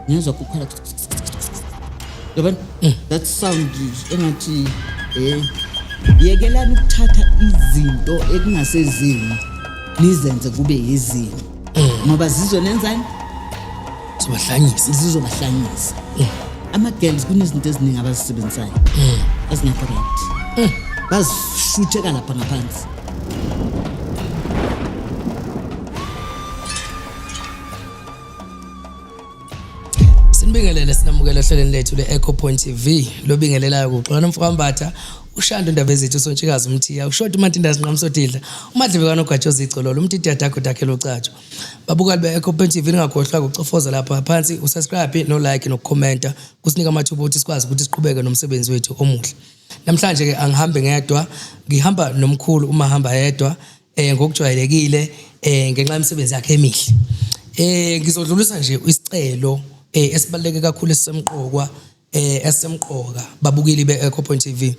ngezwa ukukhala yabona that sound engathi yekelani ukuthatha izinto ekungasezini nizenze kube yizini ngoba zizonenzani zizobahlanyisa ama girls kunezinto eziningi abazisebenzayo ezingekho right bazishutheka lapha ngaphansi. Sinibingelele sinamukela hlelweni lethu le-Echo Point TV lobingelelayo kuxolana Mfowambatha ushando indaba ezethu uSontshikazi Mthiya ushoti uMatinda Sinqamsodidla uMadlebe kaNogatshozi Igcolo umtiti yakho dakhela ucatsho babukali be-Echo Point TV ningakhohlwa ukucofoza lapha phansi usubscribe no like no comment kusinika amathuba ukuthi sikwazi ukuthi siqhubeke nomsebenzi wethu omuhle. Namhlanje ke angihambe ngedwa ngihamba nomkhulu uma hamba yedwa ngokujwayelekile ngenxa yemisebenzi yakhe emihle. Ngizodlulisa nje isicelo esibaleke kakhulu esemqoka babukeli be-Echo Point TV.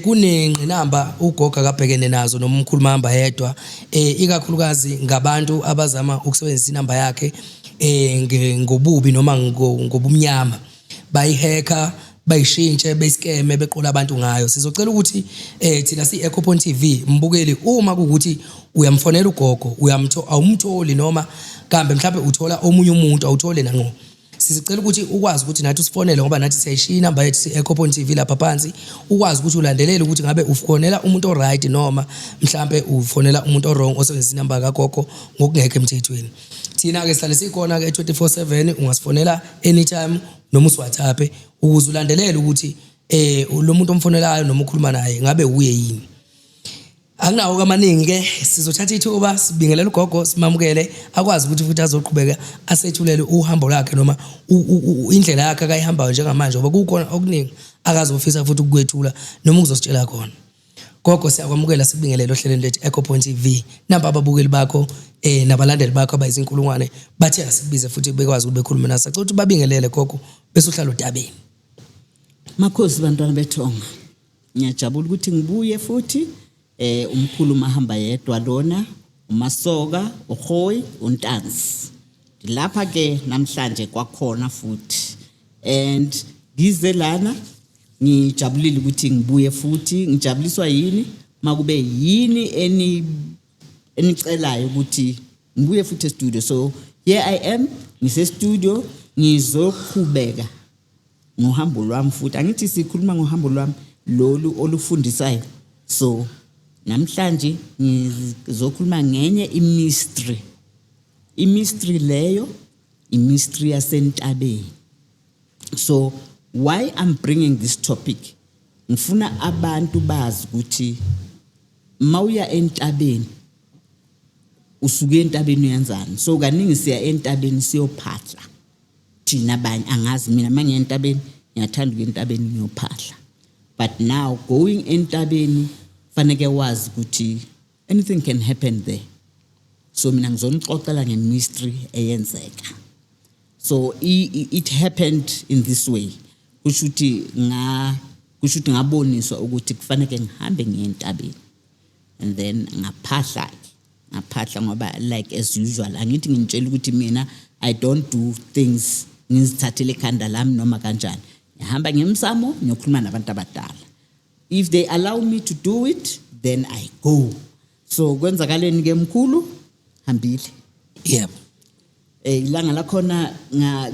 Kunengqinamba ugoga kabhekene nazo noma umkhulu mahamba yedwa ikakhulukazi ngabantu abazama ukusebenzisa inamba yakhe ngobubi noma ngobumnyama bayihacka bayishintshe beyiskeme beqola abantu ngayo. Sizocela ukuthi thina si-Echo Point TV mbukeli uma kuukuthi uyamfonela ugogo awumtholi noma kambe mhlawumbe uthola omunye umuntu awuthole nanqo. Sizicela ukuthi ukwazi ukuthi nathi usifonele ngoba nathi siyayishiya inamba yethu si-Echo Point TV lapha phansi ukwazi ukuthi ulandelele ukuthi ngabe ufonela umuntu oright noma mhlambe ufonela umuntu wrong osebenzisa inamba kagogo ngokungekho emthethweni. Thina ke sihlale sikhona ke 24/7 ungasifonela anytime noma uSWhatsApp ukuze ulandelele ukuthi lo muntu omfonelayo noma ukhuluma naye ngabe uye yini. Anginawo kamaningi ke sizothatha ithuba sibingelela ugogo simamukele akwazi ukuthi futhi azoqhubeka asethulele uhambo lakhe noma indlela yakhe akayihambayo njengamanje ngoba kukhona okuningi akazofisa futhi ukukwethula noma ukuzositshela khona. Gogo siyakwamukela sibingelele ohlelweni lethu Echo Point TV namba ababukeli bakho nabalandeli bakho abayizinkulungwane bathi asibize futhi bekwazi ukuthi bekhulume naso. Sicela ukuthi babingelele gogo bese uhlala uDabeni. Makhosi bantwana bethonga ngiyajabula ukuthi ngibuye futhi umkhulu mahamba yedwa lona uMasoka uHoyi uNtanzi lapha ke namhlanje kwakhona futhi and ngize lana ngijabulile ukuthi ngibuye futhi ngijabuliswa yini makube yini enicelayo ukuthi ngibuye futhi e-studio. So here I am ngise studio ngizoqhubeka ngohambo lwami futhi angithi sikhuluma ngohambo lwami lolu olufundisayo. So namhlanje ngizokhuluma ngenye imystery leyo imystery yasentabeni. So why I'm bringing this topic ngifuna abantu bazi ukuthi mawuya entabeni usuke entabeni uyenzani. So kaningi siya entabeni siyophahla thina abanye angazi mina mangiya entabeni ngiyathanda ukuya entabeni ngiyophahla but now going entabeni faneke wazi ukuthi anything can happen there. So mina ngizonixoxela ngemystery eyenzeka. So it happened in this way kushuthi ngaboniswa ukuthi kufanele ngihambe ngiye entabeni and then ngaphahla ngoba like as usual angithi ngintshela ukuthi mina I don't do things ngizithathele ekhanda lami noma kanjani. Ngihamba ngemsamo ngiyokhuluma nabantu abadala. If they allow me to do it, then I go. So kwenzakaleni ke mkhulu hambile. Yep. Ilanga lakhona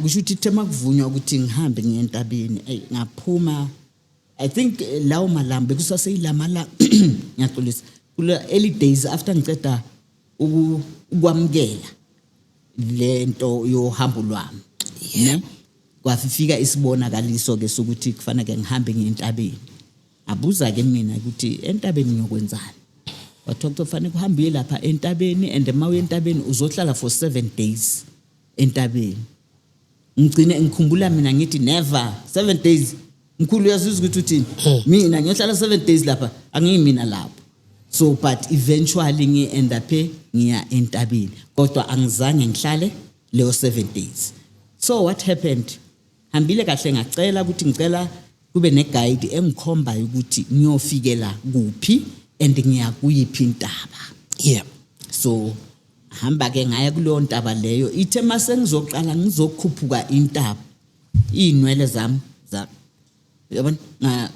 kusho ukuthi thema kuvunywa ukuthi ngihambe ngiye entabeni ngaphuma I think lawo malambe kusaseyilamala ngiyaxolisa kula early days after ngiceda ukwamkela lento yohambo lwami. Yeah. Kwafika isibonakaliso ke sokuthi kufanele ngihambe ngiye entabeni. Abuza ke mina ukuthi entabeni ngiyokwenzani. Wathola kufanele kuhambe lapha entabeni and mawuye entabeni uzohlala for 7 days entabeni. Ngicine ngikhumbula mina ngithi never 7 days. Mkhulu uyazizwa ukuthi uthini? Mina ngiyohlala 7 days lapha angiyimina lapho. So but eventually ngi-end up ngiya entabeni. Kodwa angizange ngihlale leyo 7 days. So what happened? Hambile kahle ngacela ukuthi ngicela kube neguide engikhomba ukuthi ngiyofikela kuphi and ngiyakuyiphi intaba. Yeah. So hamba ke ngaya kuleyo ntaba leyo ithe mase ngizoqala ngizokhuphuka intaba inwele zami yabona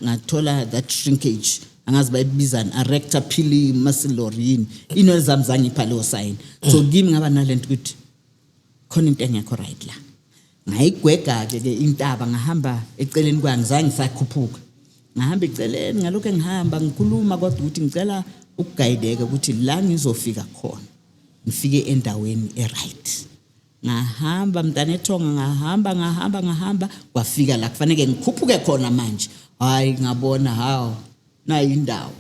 ngathola that shrinkage angazi bayibizana a rector pili muscle or yini inwele zami zangipha leyo sign so kimi ngaba nalento ukuthi khona into engekho right la ngayigwega ke intaba ngahamba eceleni kwangizange sakhuphuka ngahamba eceleni ngalokho engihamba ngikhuluma kodwa ukuthi ngicela ukugayideka ukuthi la ngizofika khona ngifike endaweni eright ngahamba mntanethonga ngahamba kwafika la kufanele ngikhuphuke khona manje hayi ngabona hawo na indawo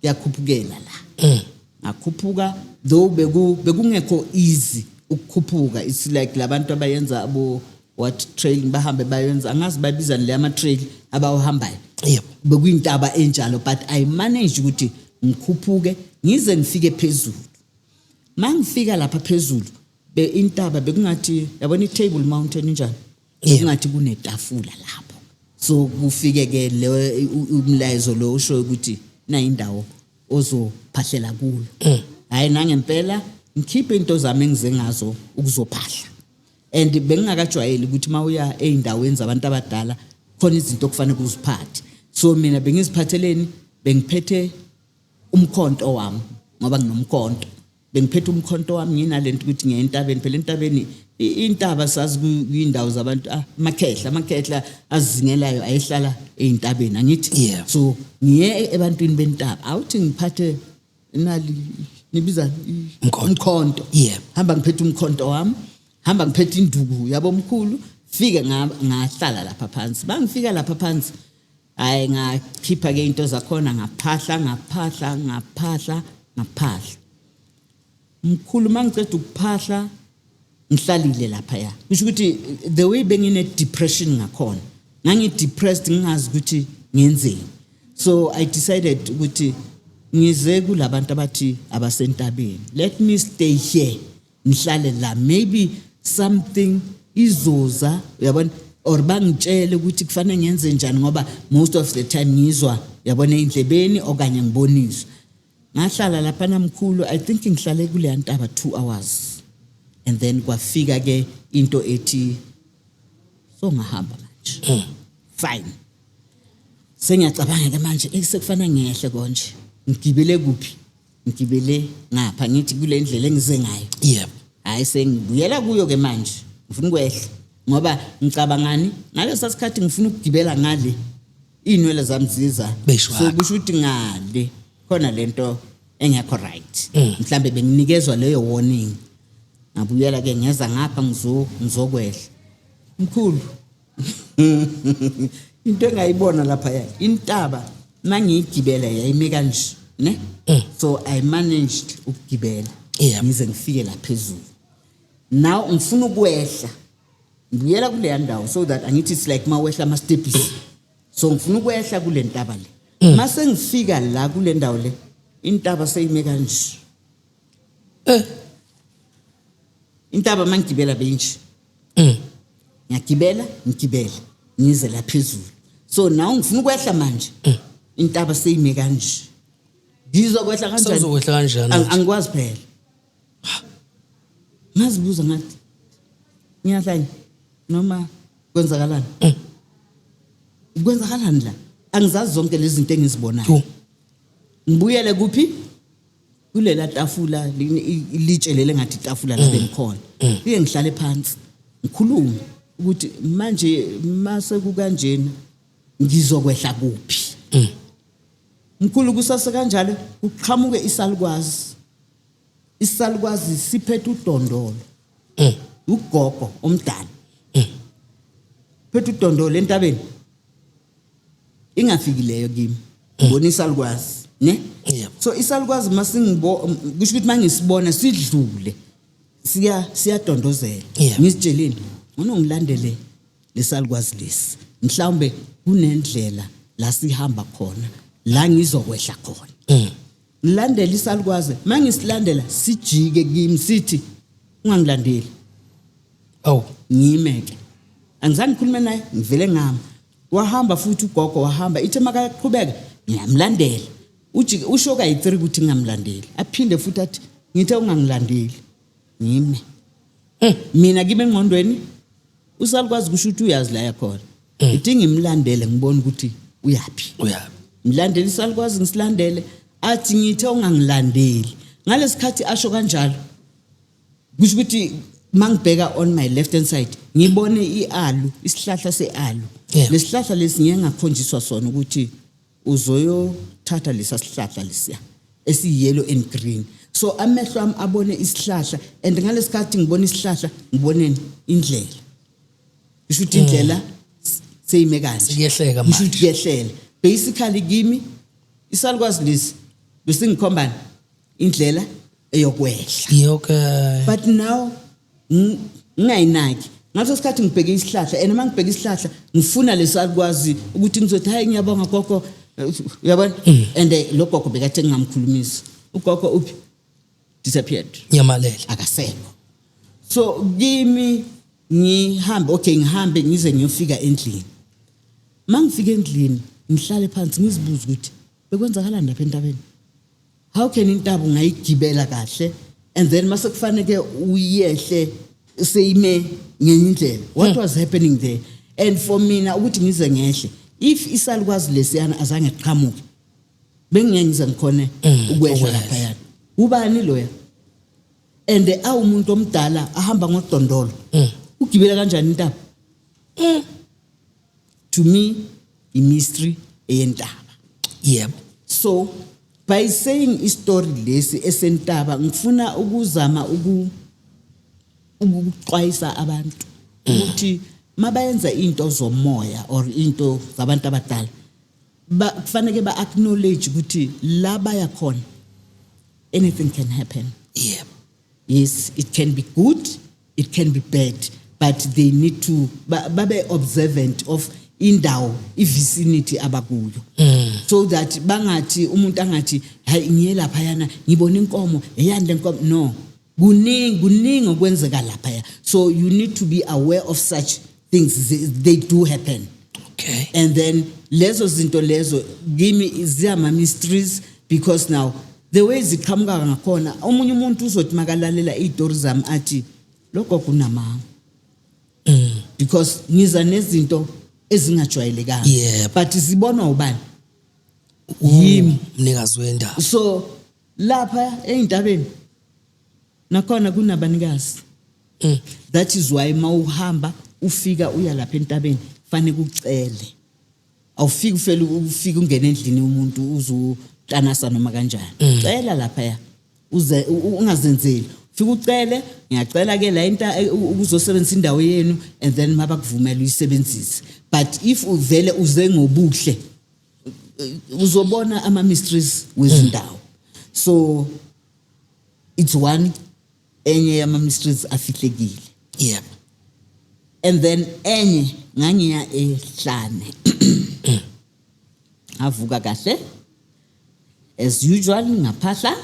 yakhuphukela la ngakhuphuka though bekungekho easy ukukhuphuka it's like labantu abayenza abo what trailing bahambe bayenza angazi babizana le ama trail abawuhambayo yebo bekuyintaba enjalo but I manage ukuthi ngikhuphuke ngize ngifike phezulu mangifika lapha phezulu intaba bekungathi yabona iTable Mountain njani bekungathi kunetafula lapho so kufike ke le umlayezo lo usho ukuthi na indawo ozophahlela kuyo hayi nangempela ngikhiphe into zami engize ngazo ukuzophahla and bengingakajwayeli ukuthi mawuya eindaweni zabantu abadala khona izinto okufanele uziphathe so mina bengiziphatheleni bengiphethe umkhonto wami ngoba nginomkhonto bengiphethe umkhonto wami nginalento ukuthi ngiyentabeni phela entabeni intaba sazi kuyindawo zabantu amakhehla azingelayo ayihlala eintabeni angithi so ngiye ebantwini bentaba awuthi ngiphathe imali nibiza umkhonto hamba ngiphethe umkhonto wami hamba ngiphethe induku yabo omkhulu fike ngahlala lapha phansi bangifika lapha phansi hayi ngakhipha ke into zakhona ngaphahla mkhulu mangiceda ukuphahla ngihlalile lapha ya kusho ukuthi the way bengine depression ngakhona ngangidepressed ngingazi ukuthi ngenzeni so I decided ukuthi ngize kulabantu abathi abasentabeni let me stay here ngihlale la maybe something izoza uyabona or bangitshele ukuthi kufanele ngenze njani ngoba most of the time ngizwa yabona indlebeni okanye ngiboniswa ngahlala lapha namkhulu I think ngihlale kule ntaba 2 hours and then kwafika ke into ethi so ngahamba manje fine sengiyacabanga ke manje esekufanele ngehle konje ngigibele kuphi ngigibele ngapha ngithi kule ndlela engize ngayo yebo hayi sengibuyela kuyo ke manje ngifuna ukwehla ngoba ngicabangani ngaleso sikhathi ngifuna ukugibela ngale inwele zami ziza so kusho ukuthi ngale khona lento engekho right mhlambe benginikezwa leyo warning ngabuyela ke ngeza ngapha ngizokwehla mkhulu into engayibona lapha ya intaba mangiyigibela yayime kanje ne so I managed ukugibela ngize ngifike la phezulu now ngifuna ukwehla ngiyela kule ndawo so that angithi it's like mawehla ama steps so ngifuna ukwehla kule ntaba le mase ngifika la kule ndawo le intaba seyime kanje intaba mangigibela benje ngiyagibela ngize la phezulu so now ngifuna ukwehla manje intaba seyime kanje ngizokwehla kanjani sozokwehla kanjani angikwazi phela ngazibuza ngathi ngiyahlanya noma kwenzakalani la angizazi zonke lezi zinto engizibonayo ngibuyele kuphi kulela tafula litshelele ngathi itafula la bengikhonaike ngihlale phansi ngikhulume ukuthi manje mase kukanjena ngizokwehla kuphi mkhulu kusase kanjalo uqhamuke isalukwazi siphethe udondolo ugogo omdala phethe udondolo entabeni ingafikileyo kimi ngibona isalukwazi ne so isalukwazi kusho ukuthi mangisibona sidlule siyadondozela ngisitsheleni ngilandele lesalukwazi lesi mhlawumbe kunendlela la sihamba khona la ngizokwehla khona ngilandela isalukwazi mangisilandela sijike kimi sithi ungangilandeli ngimeke angizange ngikhulume naye ngivele ngama wahamba futhi ugogo wahamba ithe makaqhubeka ngiyamlandela usho kayi3 ukuthi ngingamlandeli aphinde futhi athi ngithe ungangilandeli ngime mina kimi engqondweni usalukwazi kusho ukuthi uyazi la yakhona ithi ngimlandele ngibona ukuthi uyapi mlandeli salukwazi ngisilandele athi ngithe ungangilandeli ngalesikhathi asho kanjalo kusho ukuthi mangibheka on my left hand side ngibone ialu isihlahla sealu lesihlahla lesi ngiyengakhonjiswa sona ukuthi uzoyothatha lesa sihlahla lesiya esiyellow and green so amehlo ami abone isihlahla and ngalesikhathi ngibona isihlahla ngiboneni indlela kusho ukuthi indlela seyime kanje siyehleka manje kusho ukuthi kuyehlela basically kimi isalukwazi lesi bese ngikhombana indlela eyokwehla okay but now ngayinaki ngaso sikhathi ngibheke isihlahla and mangibheke isihlahla ngifuna lesalukwazi ukuthi ngizothi hayi ngiyabonga gogo uyabona and lo gogo bekathe ngingamkhulumisa ugogo uphi disappeared nyamalela akasekho so kimi ngihambe ngize ngiyofika endlini mangifika endlini ngihlale phansi ngizibuza ukuthi bekwenzakala lapha entabeni how can intaba ngayigibela kahle and then mase kufanele uyehle seyime ngenye indlela what was happening there and for mina ukuthi ngize ngehle if isalukwazi lesiyana azange qhamuke bengiyengiza ngikhona ukwehla lapha yana ubani loya and awumuntu omdala ahamba ngodondolo ugibela kanjani intaba to me a mystery eyentaba so by saying istory lesi esentaba ngifuna ukuzama ukuxwayisa abantu ukuthi mabayenza into zomoya or into zabantu abadala kufanele ba acknowledge ukuthi la baya khona anything can happen yes it can be good it can be bad but they need to babe observant of indawo ivicinity abakuyo so that bangathi umuntu angathi hayi ngiyelapha yana ngibona inkomo eyande inkomo no kuningi okwenzeka lapha so you need to be aware of such things they do happen okay and then lezo zinto lezo kimi ziyama mysteries because now the way ziqhamuka ngakhona omunye umuntu uzothi makalalela izitori zami athi lokho kunamanga because ngiza nezinto ezingajwayelekanga but zibonwa ubani yimi mnikazi wendaba so lapha eintabeni nakhona kunabanikazi that is why mawuhamba ufika uya lapha entabeni fanele kucele awufiki ufike ungene endlini umuntu uzutlanasa noma kanjani cela lapha uze ungazenzeli fika ucele ngiyacela ke la into ukuzosebenzisa indawo yenu and then mabakuvumela uyisebenzise but if uvele uze ngobuhle uzobona ama mysteries wezindawo so it's one enye yama mysteries afihlekile and then enye ngangiya ehlane avuka kahle as usual ngaphahla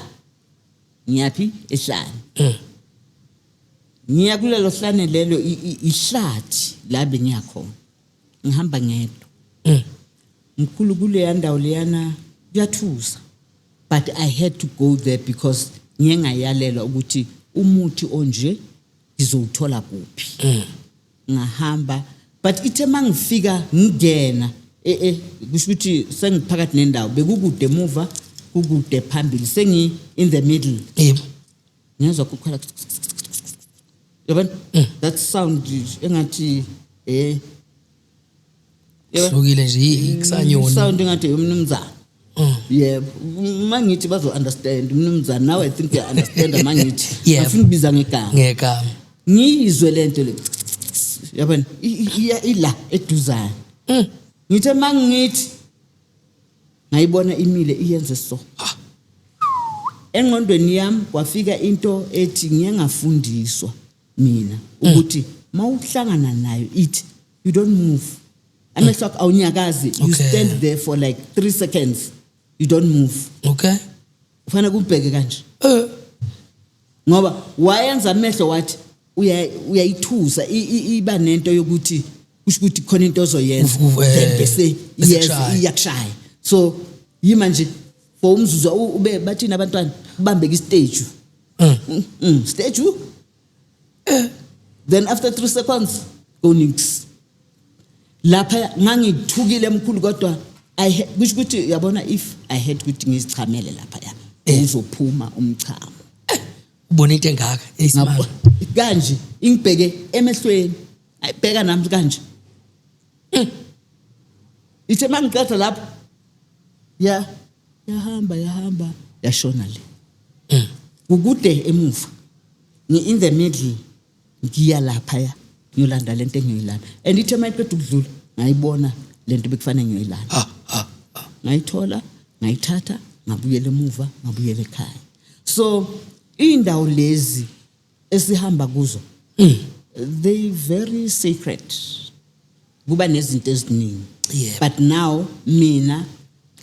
ngiyapi ehlane ngiya kulelo hlane lelo ihlathi la bengiyakhona ngihamba ngedwa mkhulu kule yandawo leyana kuyathusa but I had to go there because ngiyengayalelwa ukuthi umuthi onje ngizowuthola kuphi ngahamba but ithe mangifika ngigena kusho ukuthi sengiphakathi nendawo bekukude emuva kukude phambili sengi in the middle ngezwa ukukhala yabona that sound engathi hlukile nje ikusanyoni sound engathi umnumzana mangithi bazo understand umnumzana now I think they understand mangithi afuna ubiza ngegama ngizwe lento le yabona ila eduzana ngithe mangithi ngayibona imile iyenze so engqondweni yami kwafika into ethi ngiyengafundiswa mina ukuthi mawuhlangana nayo ithi you don't move amehlo akho awunyakazi you stand there for like 3 seconds you don't move okay ufana kubheke kanje ngoba wayenza amehlo wathi uyayithusa iba nento yokuthi kusho ukuthi khona into ozoyenza bese iyakushaya so yima nje for umzuzu ube bathina abantwana ubambeke istage stage Then after 3 seconds go nix lapha ngangithukile emkhulu kodwa kusho ukuthi yabona if I had ukuthi ngizichamele lapha ya uzophuma umchamo ubona into engaka esimanga kanje ingibheke emehlweni ayibheka nami kanje ithe mangiqeda lapha yahamba yashona le ukude emuva in the middle ngiya lapha ya ngiyolanda lento engiyilanda and ithe mayiqeda ukudlula ngayibona lento bekufanele ngiyoyilanda ngayithola ngayithatha ngabuyela emuva ngabuyela ekhaya so indawo lezi esihamba kuzo they very sacred kuba nezinto eziningi but now mina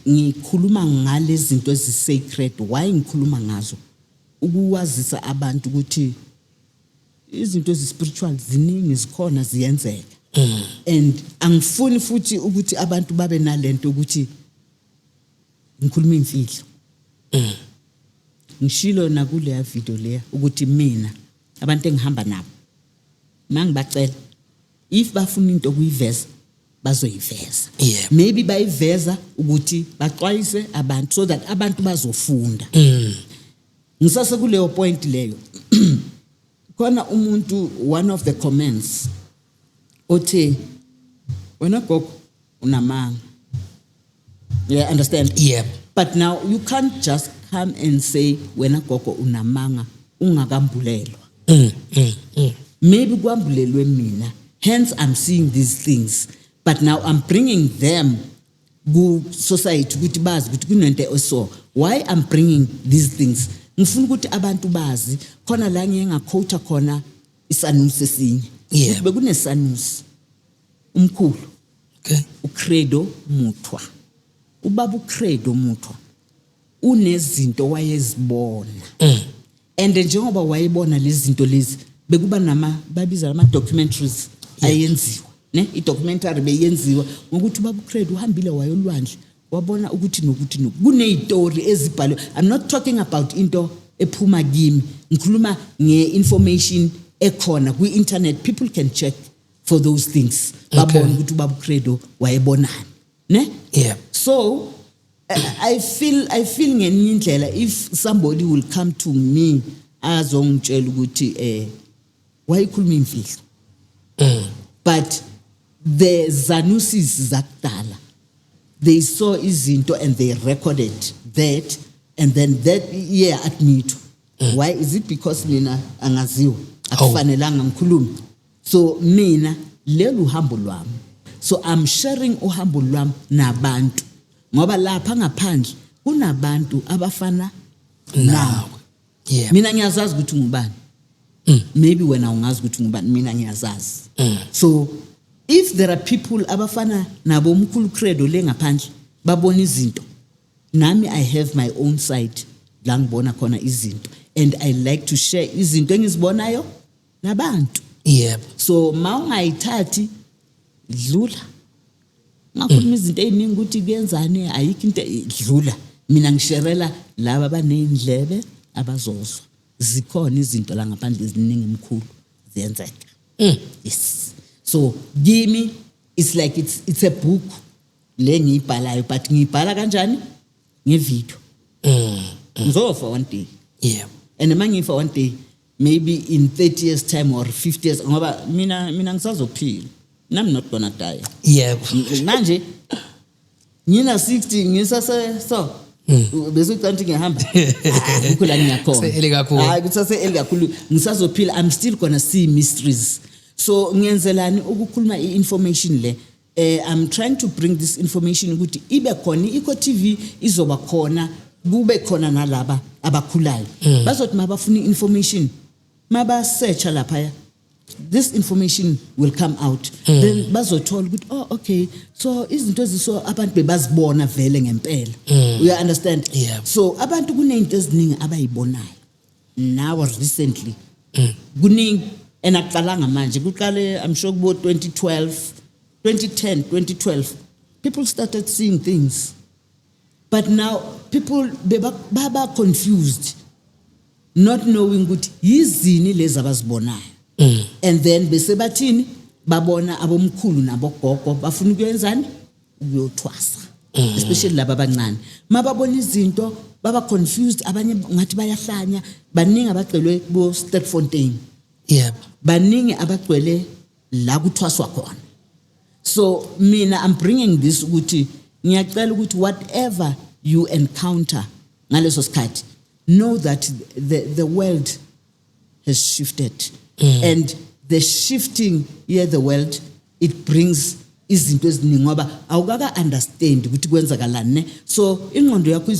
ngikhuluma ngale zinto ezisacred why ngikhuluma ngazo ukuwazisa abantu ukuthi izinto spiritual ziningi zikhona ziyenzeka and angifuni futhi ukuthi abantu babe nalento ukuthi ngikhuluma imfihlo ngishilo na kule video leya ukuthi mina abantu engihamba nabo mangibacela if bafuna into kuyiveza bazoyiveza maybe bayiveza ukuthi baxwayise abantu so that abantu bazofunda ngisase kuleyo point leyo khona umuntu one of the comments othi wena gogo unamanga understand but now you can't just come and say wena gogo unamanga ungakambulelwa maybe kwambulelwe mina hence I'm seeing these things but now I'm bringing them go society ukuthi bazi ukuthi kunento eso why I'm bringing these things ngifuna ukuthi abantu bazi khona la ngiyengaquote khona isanusi esinye ukuthi bekunesanusi umkhulu uCredo Muthwa ubaba uCredo Muthwa unezinto wayezibona and njengoba wayebona lezi zinto lezi bekuba babiza ama documentaries ayenziwa ne idocumentary beyenziwa ngokuthi ubaba uCredo uhambile wayolwandle wabona ukuthi nokuthi kunezitori ezibhalwe I'm not talking about into ephuma kimi ngikhuluma ngeinformation ekhona ku-internet people can check for those things babona ukuthi ubaba uCredo wayebonani ne so I feel ngenye indlela if somebody will come to me azongitshela ukuthi wayikhuluma imfihlo but the Zanusis zakudala they saw izinto and they recorded that and then that admit why is it because mina angaziwa akufanelanga ngikhulume so mina lelu hambo lwami so I'm sharing uhambo lwami nabantu ngoba lapha ngaphandle kunabantu abafana nawe mina ngiyazazi ukuthi ngubani maybe wena ungazi ukuthi ngubani mina ngiyazazi so if there are people abafana nabo umkhulu Credo le ngaphandle babona izinto nami I have my own side la ngibona khona izinto and I like to share izinto engizibonayo nabantu so mawungayithathi dlula ngakhuluma izinto eziningi ukuthi kuyenzani ayikho into idlula mina ngisherela laba abanezindlebe abazozwa zikhona izinto la ngaphandle eziningi emkhulu ziyenzeka yes so kimi it's like it's a book le ngiyibhalayo but ngiyibhala kanjani ngevideo ngizofa one day and mangifa one day maybe in 30 years time or 50 years ngoba mina ngisazophila I'm not gonna die manje ngina 60 ngisase so bese kanti ngihamba ukula ngiyakhona hayi kusase elikakhulu ngisazophila I'm still gonna see mysteries so ngiyenzelani ukukhuluma information le I'm trying to bring this information ukuthi ibe khona ico TV izoba khona kube khona nalaba abakhulayo bazothi mabafuna information maba search lapha this information will come out then bazothola ukuthi oh okay so izinto eziso abantu bebazibona vele ngempela you understand so abantu kunezinto eziningi abayibonayo now recently kuningi enaqalanga manje kuqale I'm sure kubo 2012 people started seeing things but now people baba confused not knowing ukuthi yizini lezi abazibonayo and then bese bathini babona abomkhulu nabogogo bafuna ukuyenzani ukuyothwasa especially laba abancane mababona izinto baba confused abanye ngathi bayahlanya baningi abagcwele ku Sterkfontein baningi abagcwele la kuthwaswa khona. So mina I'm bringing this ukuthi ngiyacela ukuthi whatever you encounter ngaleso sikhathi know that the world has shifted and the shifting the world it brings izinto eziningi ngoba awukaka understand ukuthi kwenzakalani ne so ingqondo yakho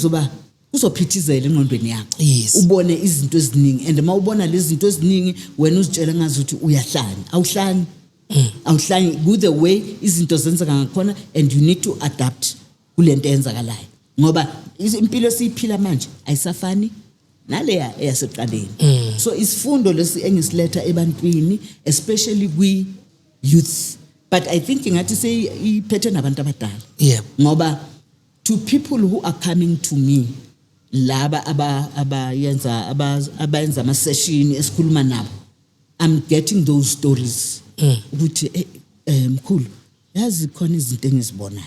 uzophithizela engqondweni yakho ubone izinto eziningi and mawubona lezi zinto eziningi wena uzitshela ngazi ukuthi uyahlanya awuhlanye good the way izinto zenzeka ngakhona and you need to adapt kulento eyenzakalayo ngoba impilo esiphila manje ayisafani naleya eyaseqaleni so isifundo lesi engisiletha ebantwini especially kwi youth but I think ngathi seyiphethe nabantu abadala ngoba to people who are coming to me laba abayenza ama session esikhuluma nabo I'm getting those stories ukuthi mkhulu yazi khona izinto engizibonayo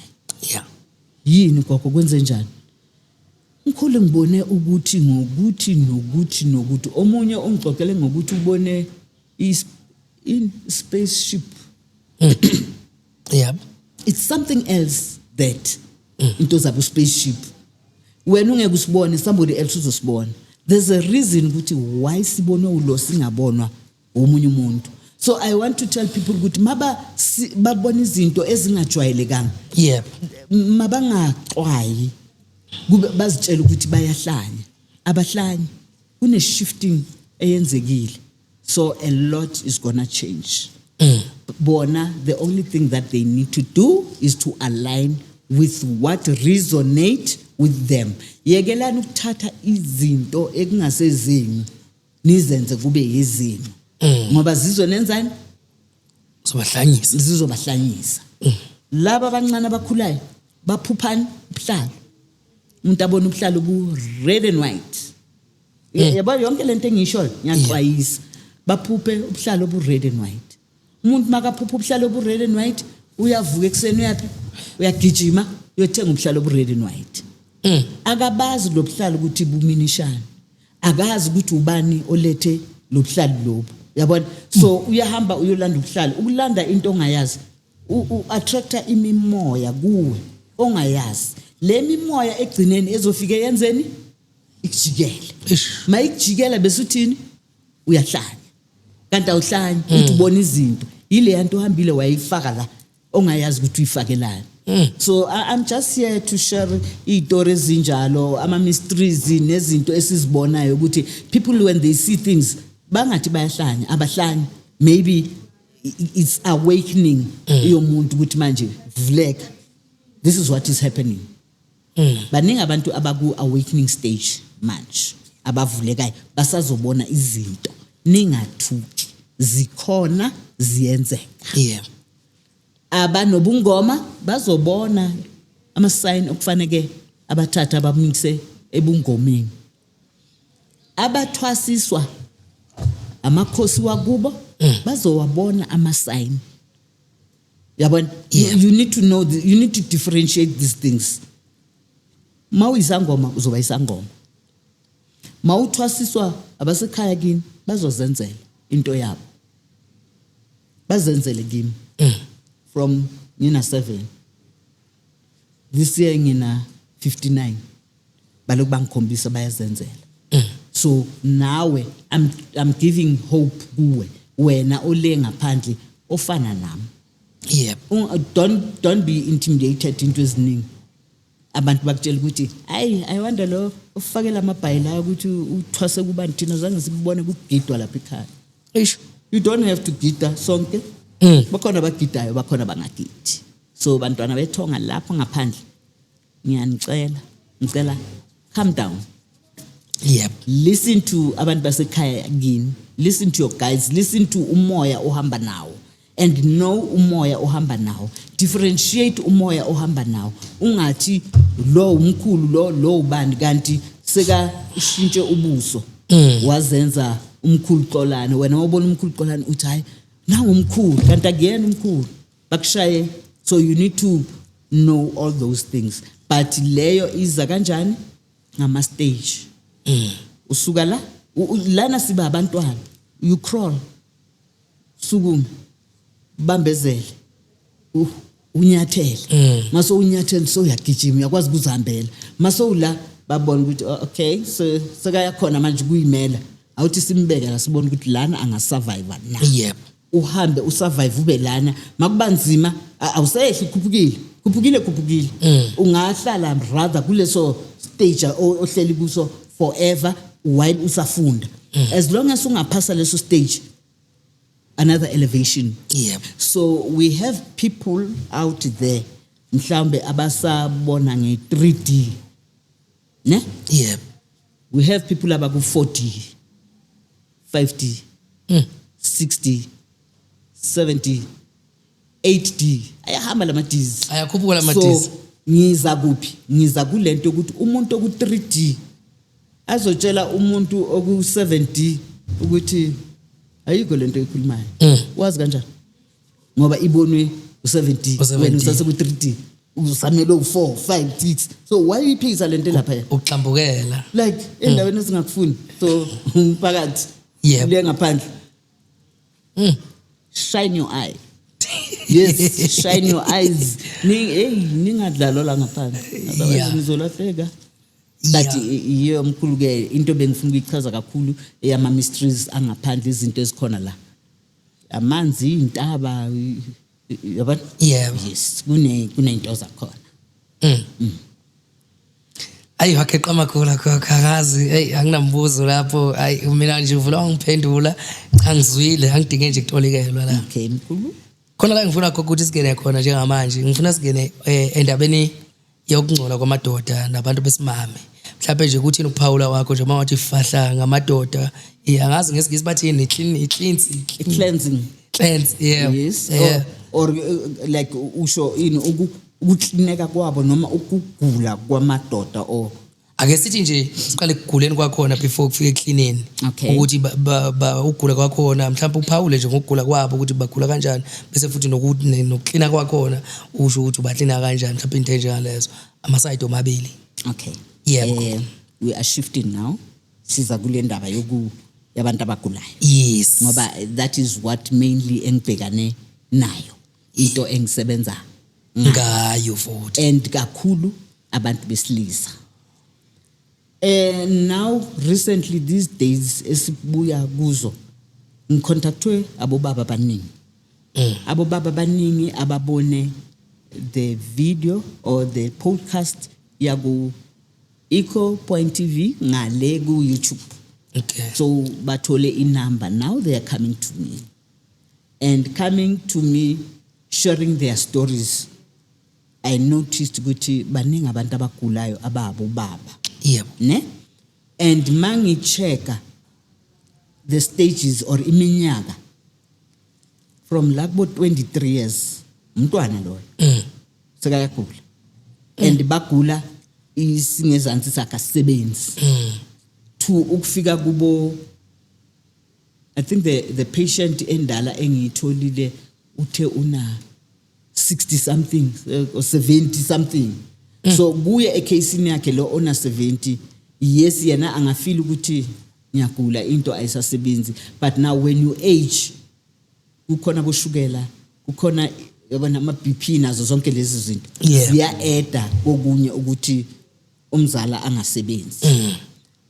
yini gogo kwenze njani mkhulu ngibone ukuthi nokuthi omunye ongixoxele ngokuthi ubone in spaceship it's something else that into zabo spaceship wena ungeke usibone somebody else uzosibona there's a reason ukuthi why sibone ulo singabonwa omunye umuntu. So I want to tell people ukuthi babona izinto ezingajwayelekanga mabangaxwayi bazitshela ukuthi bayahlanya abahlanya kune shifting eyenzekile so a lot is gonna change. Bona the only thing that they need to do is to align with what resonate with them. Yekelani ukuthatha izinto ekungasezini nizenze kube yizini ngoba zizonenzani zizobahlanyisa laba abancane abakhulayo baphuphani ubuhlalo umuntu abona ubuhlalo bu red and white yabo yonke lento engisho ngiyaxwayisa baphuphe ubuhlalo bu red and white umuntu makaphupha ubuhlalo bu red and white uyavuka ekseni uyapi uyagijima uyothenga ubuhlalo bu red and white akabazi lo buhlalo ukuthi buminishana akazi ukuthi ubani olethe lo buhlalo lobo yabona so uyahamba uyolanda ubuhlalo ukulanda into ongayazi attracta imimoya kuwe ongayazi le mimoya egcineni ezofika yenzeni ikujikele mayikujikela bese uthini uyahlanya kanti awuhlanya uthi ubona izinto ile yanto uhambile wayifaka la ongayazi ukuthi uyifakelani. So I'm just here to share izitori ezinjalo ama mysteries nezinto esizibonayo ukuthi people when they see things bangathi bayahlanya abahlanya maybe it's awakening yomuntu ukuthi manje vuleka this is what is happening. Baningi abantu abaku awakening stage manje abavulekayo basazobona izinto ningathuki zikhona ziyenzeka abanobungoma bazobona ama sign okufanele abathatha abamikise ebungomeni abathwasiswa amakhosi wakubo bazowabona ama sign yabona you need to know you need to differentiate these things. Mawuyisangoma uzoba isangoma mawuthwasiswa abasekhaya kini bazozenzela into yabo bazenzele kimi from ngina 7 this year ngina 59 baloku bangikhombisa bayazenzela. So nawe I'm giving hope kuwe wena ole ngaphandle ofana nami. Don't be intimidated into eziningi abantu bakutshela ukuthi I wonder lo ufakela amabhayila ukuthi uthwase kubantu thina zange sikubone kugidwa lapha ekhaya. You don't have to gida sonke. Bakhona bagidayo bakhona bangagidi. So bantwana bethonga lapha ngaphandle ngicela calm down. Listen to abantu basekhaya kini. Listen to your guides. Listen to umoya ohamba nawo. And know umoya ohamba nawo. Differentiate umoya ohamba nawo. Ungathi lo umkhulu lo ubani kanti seka ushintshe ubuso wazenza umkhulu Xolani wena ubona umkhulu Xolani uthi hayi nawo umkhulu kanti akuyena umkhulu bakushaye. So you need to know all those things, but leyo iza kanjani ngama stage. Usuka la lana siba abantwana, you crawl sukuma bambezele unyathele maso unyathele so uyagijima uyakwazi ukuzihambela maso ula babona ukuthi okay so sekaya khona manje kuyimela awuthi simbeke la sibona ukuthi lana angasurvive na. Yep. Uhambe usurvive ube lana makubanzima awusehli khuphukile ungahlala rather kuleso stage ohleli kuso forever while usafunda. As long as ungaphasa leso stage another elevation. Yep. So we have people out there mhlambe abasabona nge 3D ne. Yep. We have people abaku 40 50 60 70 80 ayahamba lama Ds ayakhuphuka lama Ds. So ngiza kuphi ngiza kulento ukuthi umuntu oku 3D azotshela umuntu oku 7D ukuthi ayikho lento ekhulumayo. Wazi kanjani ngoba ibonwe u7D wena usase ku 3D usamele u4 5 6. So why iphisa lento lapha uxambukela like endaweni esingakufuni. So umphakathi le ngaphandle shine your eye. Yes, shine your eyes. Ningadlalo la ngaphandle otherwise nizolahleka. But iyo mkhulu ke into bengifuna ukuyichaza kakhulu eyama mysteries angaphandle izinto ezikhona la amanzi intaba yabona. Yes kunento zakhona. Ayi wakeqa makhulu khakazi hey anginambuzo lapho ayi mina nje uvula ngiphendula cha ngizwile angidinge nje kutolekelwa la. Okay mkhulu khona la ngifuna ukuthi sigene khona njengamanje ngifuna sigene endabeni yokungcola kwamadoda nabantu besimame mhlawumbe nje ukuthi ukuphawula wakho nje mawathi fahla ngamadoda angazi ngesigisi bathi ni cleansing yes or like usho ini ukuklineka kwabo noma ukugula kwamadoda or ake sithi nje siqale kuguleni kwakhona before kufike ecleaneni ukuthi ugula kwakhona mhlawumbe uphawule nje ngokugula kwabo ukuthi bagula kanjani bese futhi nokuthi nokucleana kwakhona usho ukuthi ubaklina kanjani mhlawumbe into enjengalezo ama side omabili. Okay. Yeah. We are shifting now. Siza kule ndaba yabantu abagulayo. Yes. Ngoba that is what mainly engibhekane nayo. Into engisebenza ngayo futhi. And kakhulu abantu besilisa. Now recently these days esibuya kuzo ngicontactwe abobaba abaningi. Abobaba abaningi ababone the video or the podcast yaku Eco.tv ngale ku YouTube. Okay. So bathole inumber now they are coming to me sharing their stories. I noticed ukuthi baningi abantu abagulayo ababo baba. Yep. Ne? And mangi checka the stages or iminyaka from labo 23 years umntwana lo. Sekayagula. And bagula isingezansi sakasebenzi. To ukufika kubo I think the patient endala engiyitholile uthe una 60 something or 70 something. So kuye ekhasini yakhe lo ona 70 yes yena angafeel ukuthi ngiyagula into ayisasebenzi, but now when you age kukhona boshukela kukhona yabona ama BP nazo zonke lezi zinto ziya-eda kokunye ukuthi umzala angasebenzi.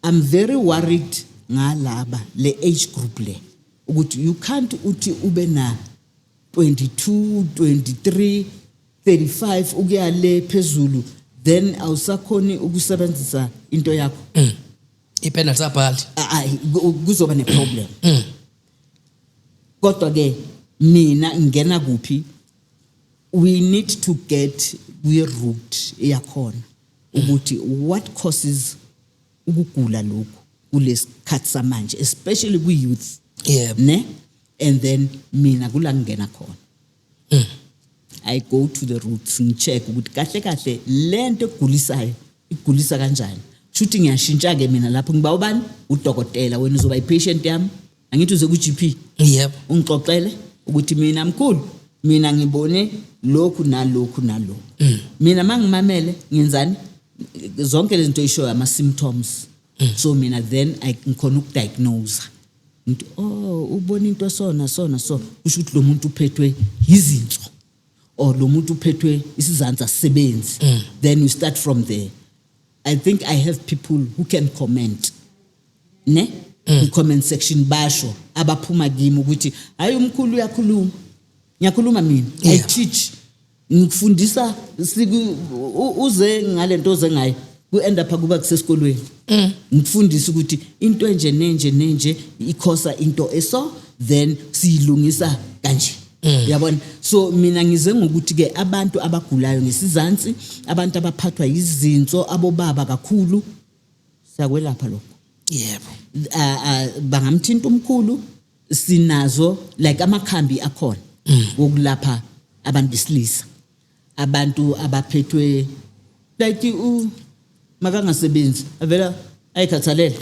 I'm very worried ngalaba le age group le ukuthi you can't uthi ube na 22 23 35 ukuya le phezulu then awusakhoni ukusebenzisa into yakho. Ipenal sabhali kuzoba ne problem. Kodwa ke mina ngena kuphi we need to get we root yakhona ukuthi what causes ukugula lokhu kulesikhathi samanje especially ku youth. Ne? And then mina kula ngena khona. I go to the roots ngicheck ukuthi kahle kahle lento egulisayo igulisa kanjani. Shuthi ngiyashintsha ke mina lapho ngiba ubani udokotela wena uzoba ipatient yami angithi uze ku GP yebo ungixoxele ukuthi mina mkhulu mina ngibone lokhu nalokhu nalokhu mina mangimamele ngenzani zonke lezi zinto eyishoyo ama symptoms so mina then I ngikhona ukudiagnose ngithi ubona into sona so kusho ukuthi lo muntu uphethwe izinso or lo muntu uphethwe isizanza sisebenzi then we start from there. I think I have people who can comment ne comment section basho abaphuma kimi ukuthi hayi umkhulu uyakhuluma ngiyakhuluma mina I teach ngifundisa uze ngalento oze ngayo ku end up kuba kusesikolweni ngifundisa ukuthi into enje nenje ikhosa into eso then siyilungisa kanje yabona so mina ngize ngokuthi ke abantu abagulayo ngesizansi abantu abaphathwa izinso abobaba kakhulu siyakwelapha lokho yebo bangamthinta umkhulu sinazo like amakhambi akhona wokulapha abantu besilisa abantu abaphethwe like makangasebenzi avela ayikhathalele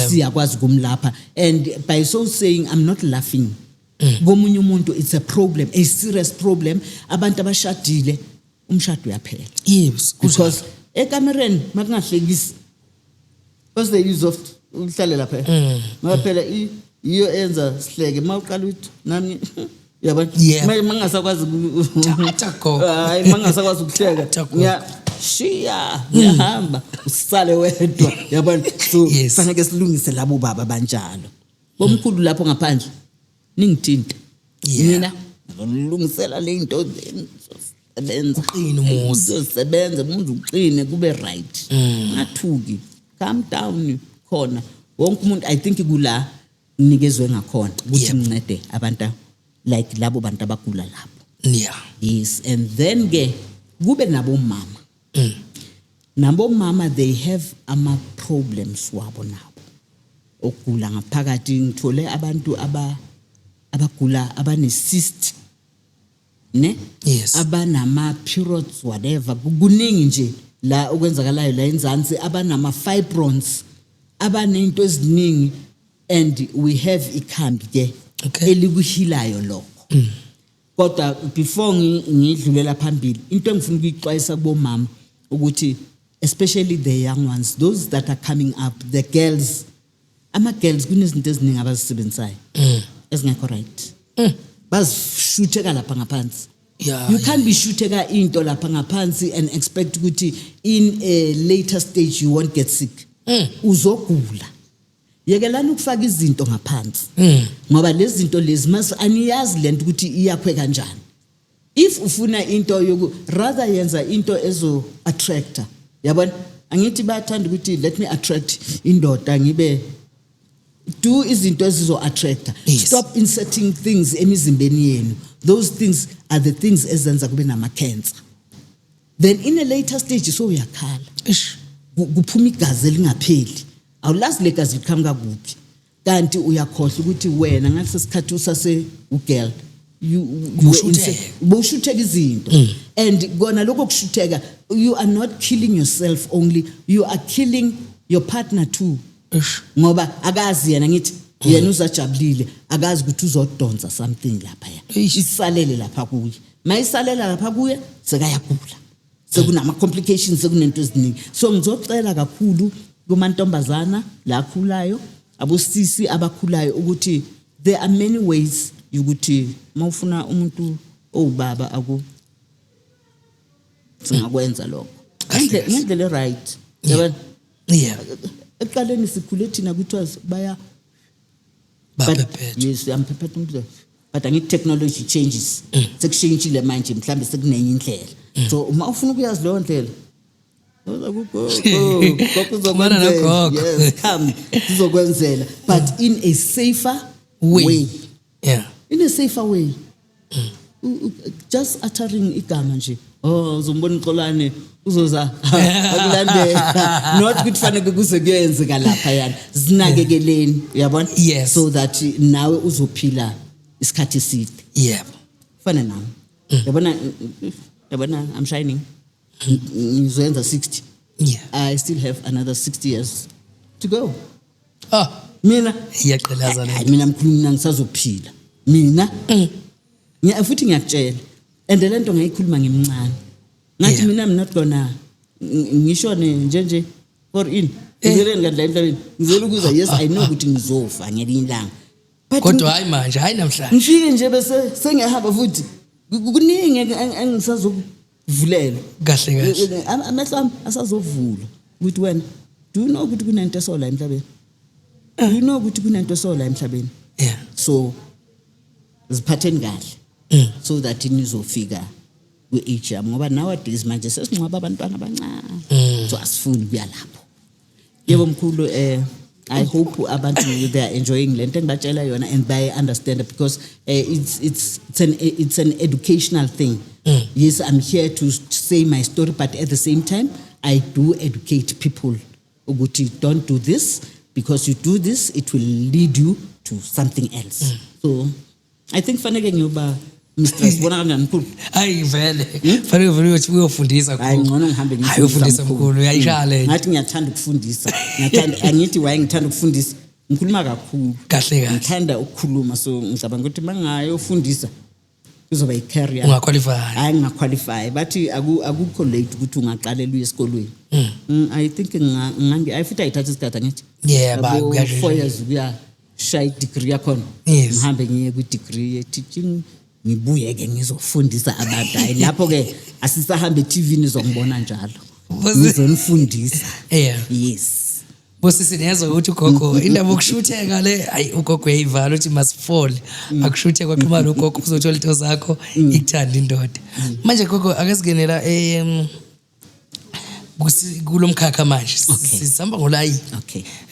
siyakwazi kumlapha and by so saying I'm not laughing komunye umuntu it's a problem, a serious problem. Abantu abashadile umshado uyaphela. Yes, because ekamereni makungahlekisi what's the use of uhlale lapha maphela iyo enza sihleke mawuqala uthi nami yabona mangasakwazi hayi mangasakwazi ukuhleka ngiyashiya ngiyahamba usale wedwa yabona so fanele silungise labo baba banjalo bomkhulu lapho ngaphandle ningithinta mina ngilungisela le into sebenza uqine umuzi sebenza umuntu uqine kube right ngathuki calm down khona wonke umuntu I think kula nikezwe ngakhona ukuthi ngincede abantu like labo bantu abagula lapho yes and then ke kube nabo mama they have ama problems wabo nabo okugula ngaphakathi ngithole abantu abagula abane cyst ne abanama periods whatever kuningi nje la okwenzakalayo la enzansi abanama fibroids abanento eziningi and we have ikhambi ke elikuhilayo lokho kodwa before ngidlulela phambili into engifuna ukuyixwayisa kubomama ukuthi especially the young ones those that are coming up the girls ama girls kunezinto eziningi abazisebenzayo ezingekho right bazishutheka lapha ngaphansi you can't be shutheka into lapha ngaphansi and expect ukuthi in a later stage you won't get sick uzogula yekelani ukufaka izinto ngaphansi ngoba lezi zinto lezi mas aniyazi lento ukuthi iyakhwe kanjani if ufuna into yoku rather yenza into ezo attractor yabona angithi bayathanda ukuthi let me attract indoda ngibe do izinto ezizo attractor stop inserting things emizimbeni yenu those things are the things ezenza kube nama cancer then in a later stage so uyakhala kuphuma igazi elingapheli awulazi legazi likhamba kuphi kanti uyakhohle ukuthi wena ngase sikhathi usase ugirl bushutheka izinto and kona lokho kushutheka you are not killing yourself only you are killing your partner too ngoba akazi yena ngithi yena uzajabulile akazi ukuthi uzodonsa something lapha isalele lapha kuye mayisalela lapha kuye sekayagula sekunama complications sekunento eziningi so ngizocela kakhulu kumantombazana la akhulayo abosisi abakhulayo ukuthi there are many ways ukuthi mawufuna umuntu owubaba singakwenza lokho ngendlela right yabona eqaleni sikhule thina kuthiwa baya yes amphephethe umuntu but angithi technology changes sekushintshile manje mhlambe sekunenye indlela so uma ufuna ukuyazi leyo ndlela yes come sizokwenzela but in a safer way in a safer way just uttering igama nje uzombona uXolani uzoza akulandela not ukuthi fanele kuze kuyenzeka lapha yana zinakekeleni uyabona so that nawe uzophila isikhathi eside fana nami yabona I'm shining ngizoyenza 60 I still have another 60 years to go mina iyaqhelaza le. mina mkhulu mina ngisazophila mina futhi ngiyakutshela and lento ngayikhuluma ngimncane ngathi mina I'm not gonna ngishone nje for in ngizele ngandla emhlabeni ngizele ukuza yes I know ukuthi ngizofa ngelinye ilanga kodwa hayi manje hayi namhlanje ngifike nje bese sengiyahamba futhi kuningi engisazokuvulela kahle amehlo ami asazovula ukuthi wena do you know ukuthi kunento esola emhlabeni do you know ukuthi kunento esola emhlabeni so ziphatheni kahle so that nizofika kwi-age yami ngoba nowadays manje sesingcwaba abantwana abancane so asifuni kuya lapho yebo mkhulu I hope abantu they are enjoying lento engibatshela yona and they understand it because it's an educational thing. Yes, I'm here to say my story, but at the same time I do educate people ukuthi don't do this because you do this it will lead you to something else. So I think fanele ngiyoba mistress bona kanjani mkhulu hayi vele fanele vele uyofundisa hayi ngcono ngihambe hayi ufundisa mkhulu uyayishala ngathi ngiyathanda ukufundisa angithi waye ngithanda ukufundisa ngikhuluma kakhulu kahle ngithanda ukukhuluma so ngicabanga ukuthi mangayo ufundisa kuzoba i-career ungaqualify hayi ngingaqualify bathi akukho late ukuthi ungaqalela uye esikolweni I think I futhi ayithatha isikhathi angithi ba 4 years kuya shaya degree yakhona ngihambe ngiye kwi degree ye teaching ngibuye ke ngizofundisa abantu hayi lapho ke asisahambe TV nizongibona njalo ngizonifundisa yes bosisi niyazwa ukuthi ugogo indaba okushutheka le hayi ugogo yayivala uthi masifall akushuthe kwaxhumana ugogo uzothola into zakho ikuthanda indoda manje gogo akesingenela kulomkhakha manje sisamba ngolayi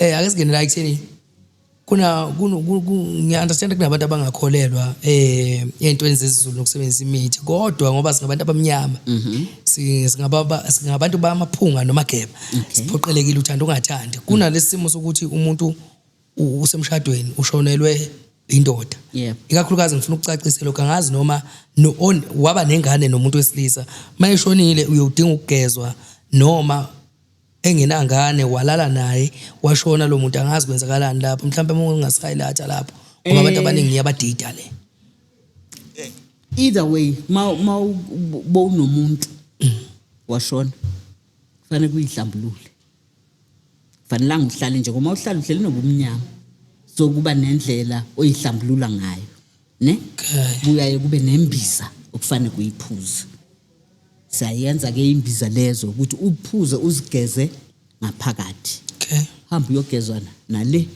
akesingenela ekutheni ngiya-understand kunabantu abangakholelwa ey'ntweni zesiZulu nokusebenzisa imithi kodwa ngoba singabantu abamnyama singabantu bamaphunga nomageba siphoqelekile uthanda ungathandi kunalesi simo sokuthi umuntu usemshadweni ushonelwe indoda ikakhulukazi ngifuna ukucacisa lokho angazi noma waba nengane nomuntu wesilisa mayeshonile uyodinga ukugezwa noma engenangane walala naye washona lo muntu angazi kwenzakalani lapho mhlawumbe ungasayilatha lapho ngoba abantu abaningi ngiyabadida le either way nomuntu washona kufanele kuyihlambulule kufanele uhlale nje ngoba uhlala uhleli nobumnyama so kuba nendlela oyihlambulula ngayo ne kuyaye kube nembiza okufanele kuyiphuza sayenza ke imbiza lezo ukuthi uphuze uzigeze ngaphakathi hamba uyogezwana nale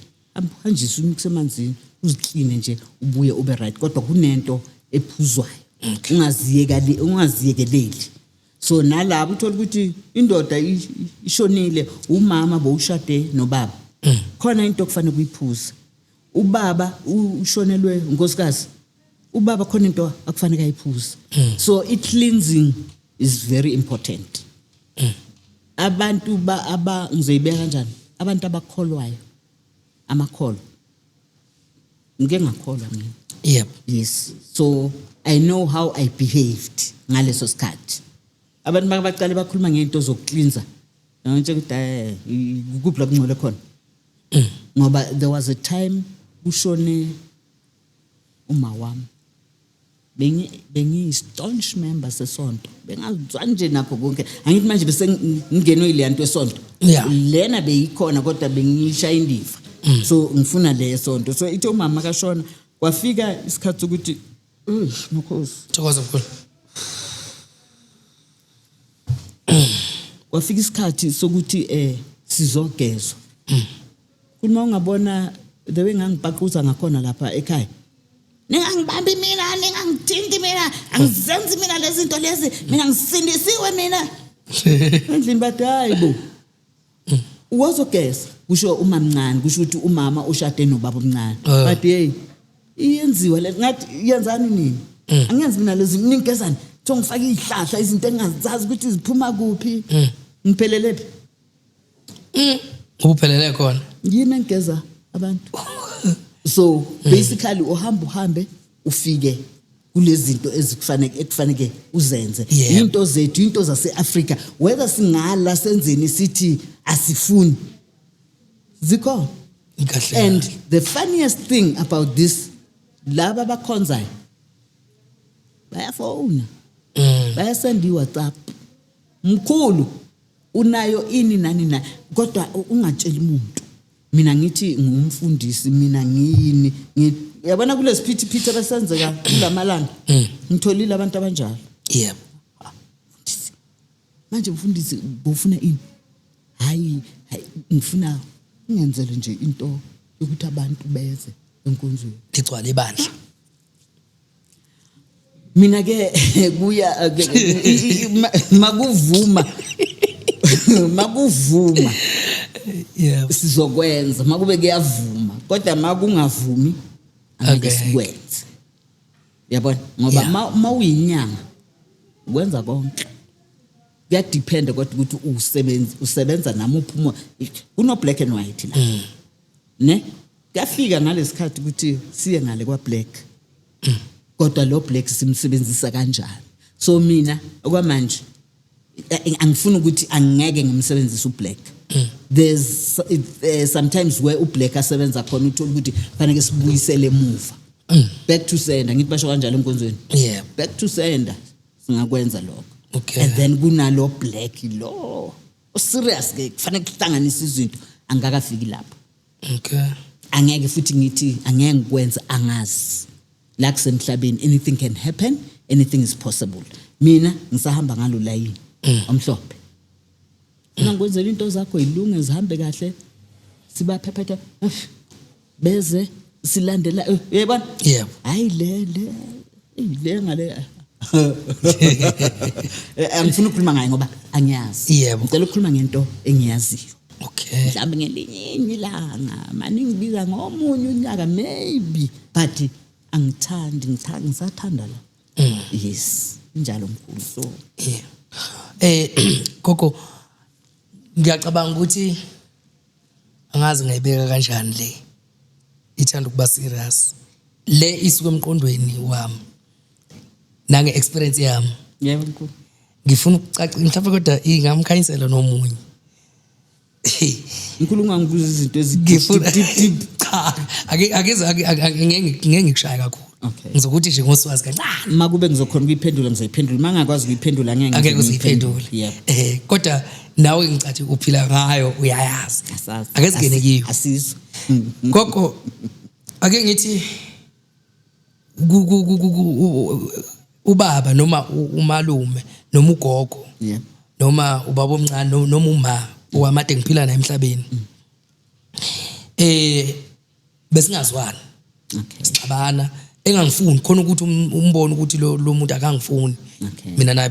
hanjisa umsemanzini uzikline nje ubuye ube right kodwa kunento ephuzwayo ungaziyekeleli so nalabo uthola ukuthi indoda ishonile umama bowushade nobaba khona into okufanele kuyiphuza ubaba ushonelwe unkosikazi ubaba khona into akufanele ayiphuza so it cleansing is very important. Abantu ngizoyibeka kanjani? Abantu abakholwayo. Amakholo. Ngike ngakholwa mina. Yep. Yes. So I know how I behaved ngaleso sikhathi. Abantu baqale bakhuluma ngento zokucleansa. Nje ukuthi ukuphi la kungcole khona. Ngoba there was a time ushone uma wami. Bengi staunch member sesonto bengazwa nje nakho konke angithi manje bese ngingenwe ile yanto esonto lena beyikhona kodwa bengishaya indiva so ngifuna le sonto so ithe umama kashona kwafika isikhathi ukuthi nokhosi thokoza mkhulu kwafika isikhathi sokuthi sizogezwa kuma ungabona the way ngangibhaquza ngakhona lapha ekhaya ningangibambi mina ningangithinti mina angizenzi mina lezi zinto lezi mina ngisindisiwe mina endlini bathi hayibo uzogeza kusho umamncane kusho ukuthi umama ushade nobaba omncane but hey iyenziwa le ngathi yenzani nini angenzi mina lezi ningezani tho ngifaka izihlahla izinto engazazi ukuthi ziphuma kuphi ngiphelele phi ubuphelele khona yini ngeza abantu so basically uhambe ufike kulezi zinto ekufanele uzenze into zethu into zaseAfrika whether singala senzeni sithi asifuni zikho Kahle. And the funniest thing about this, laba bakhonzayo bayafona, bayasend WhatsApp. Mkhulu unayo ini nani na, kodwa ungatsheli umuntu. Mina ngithi ngumfundisi, mina ngiyini, yabona kulesi phithi abasenzeka kulamalanga. Ngitholile abantu abanjalo. Yebo. Manje mfundisi bufuna ini? Hayi, ngifuna ngenzele nje into yokuthi abantu beze enkonzweni. Ligcwala ibandla. Mina ke kuya makuvuma Yebo. sizokwenza makube kuyavuma kodwa makungavumi angeke sikwenze. Yabona ngoba mawuyinyanga ukwenza konke kuyadepend kodwa ukuthi usebenza namuphi umoya. Kuno black and white la ne kuyafika ngalesikhathi ukuthi siye ngale kwa black kodwa lo black simsebenzisa kanjani. So mina okwamanje angifuni ukuthi angeke ngimsebenzise ublack. There's sometimes where ublack asebenza khona uthola ukuthi fanele sibuyisele emuva. Back to sender ngithi basho kanjalo enkonzweni. Yeah. Back to sender singakwenza lokho. Okay. And then kunalo black lo serious ke kufanele kuhlanganisa izinto angakafiki lapho. Okay. Angeke futhi ngithi angeke ngikwenza angazi. La kusemhlabeni anything can happen, anything is possible. Mina ngisahamba ngalo layini omhlophe. Mina ngikwenzela into zakho ilunge zihambe kahle. Sibaphephethe beze silandela yebona. Yebo. Hayi le ngale angifuni ukukhuluma ngayo ngoba angiyazi. Yebo. Ngicela ukukhuluma ngento engiyaziyo. Okay. Mhlawumbe ngelinye ilanga manje ngibiza ngomunye unyaka maybe but angithandi ngisathanda la. Yes njalo mkhulu. So Gogo ngiyacabanga ukuthi angazi ngayibeka kanjani le ithanda ukuba serious le isuke emqondweni wami nange experience yami. yebo mkhulu. Ngifuna ukucaca mhlawumbe kodwa ingamkhanyisela nomunye. Mkhulu ungangibuza izinto Ngifuna deep. cha ngeke ngikushaya kakhulu. Okay. Ngizokuthi nje ngoswazi kancane. Makube ngizokhona ukuyiphendula ngizayiphendula mangakwazi ukuyiphendula Angeke uziphendule. Yebo. Kodwa nawe ngicathi uphila ngayo uyayazi. Ake singene kiyo. Asizwe. Gogo ake ngithi ubaba noma umalume noma ugogo Yebo. noma ubaba omncane noma uma owamade ngiphila naye emhlabeni. Besingazwani. Okay. Sicabana engangifuni khona ukuthi umbone ukuthi lo muntu akangifuni. Okay. Mina naye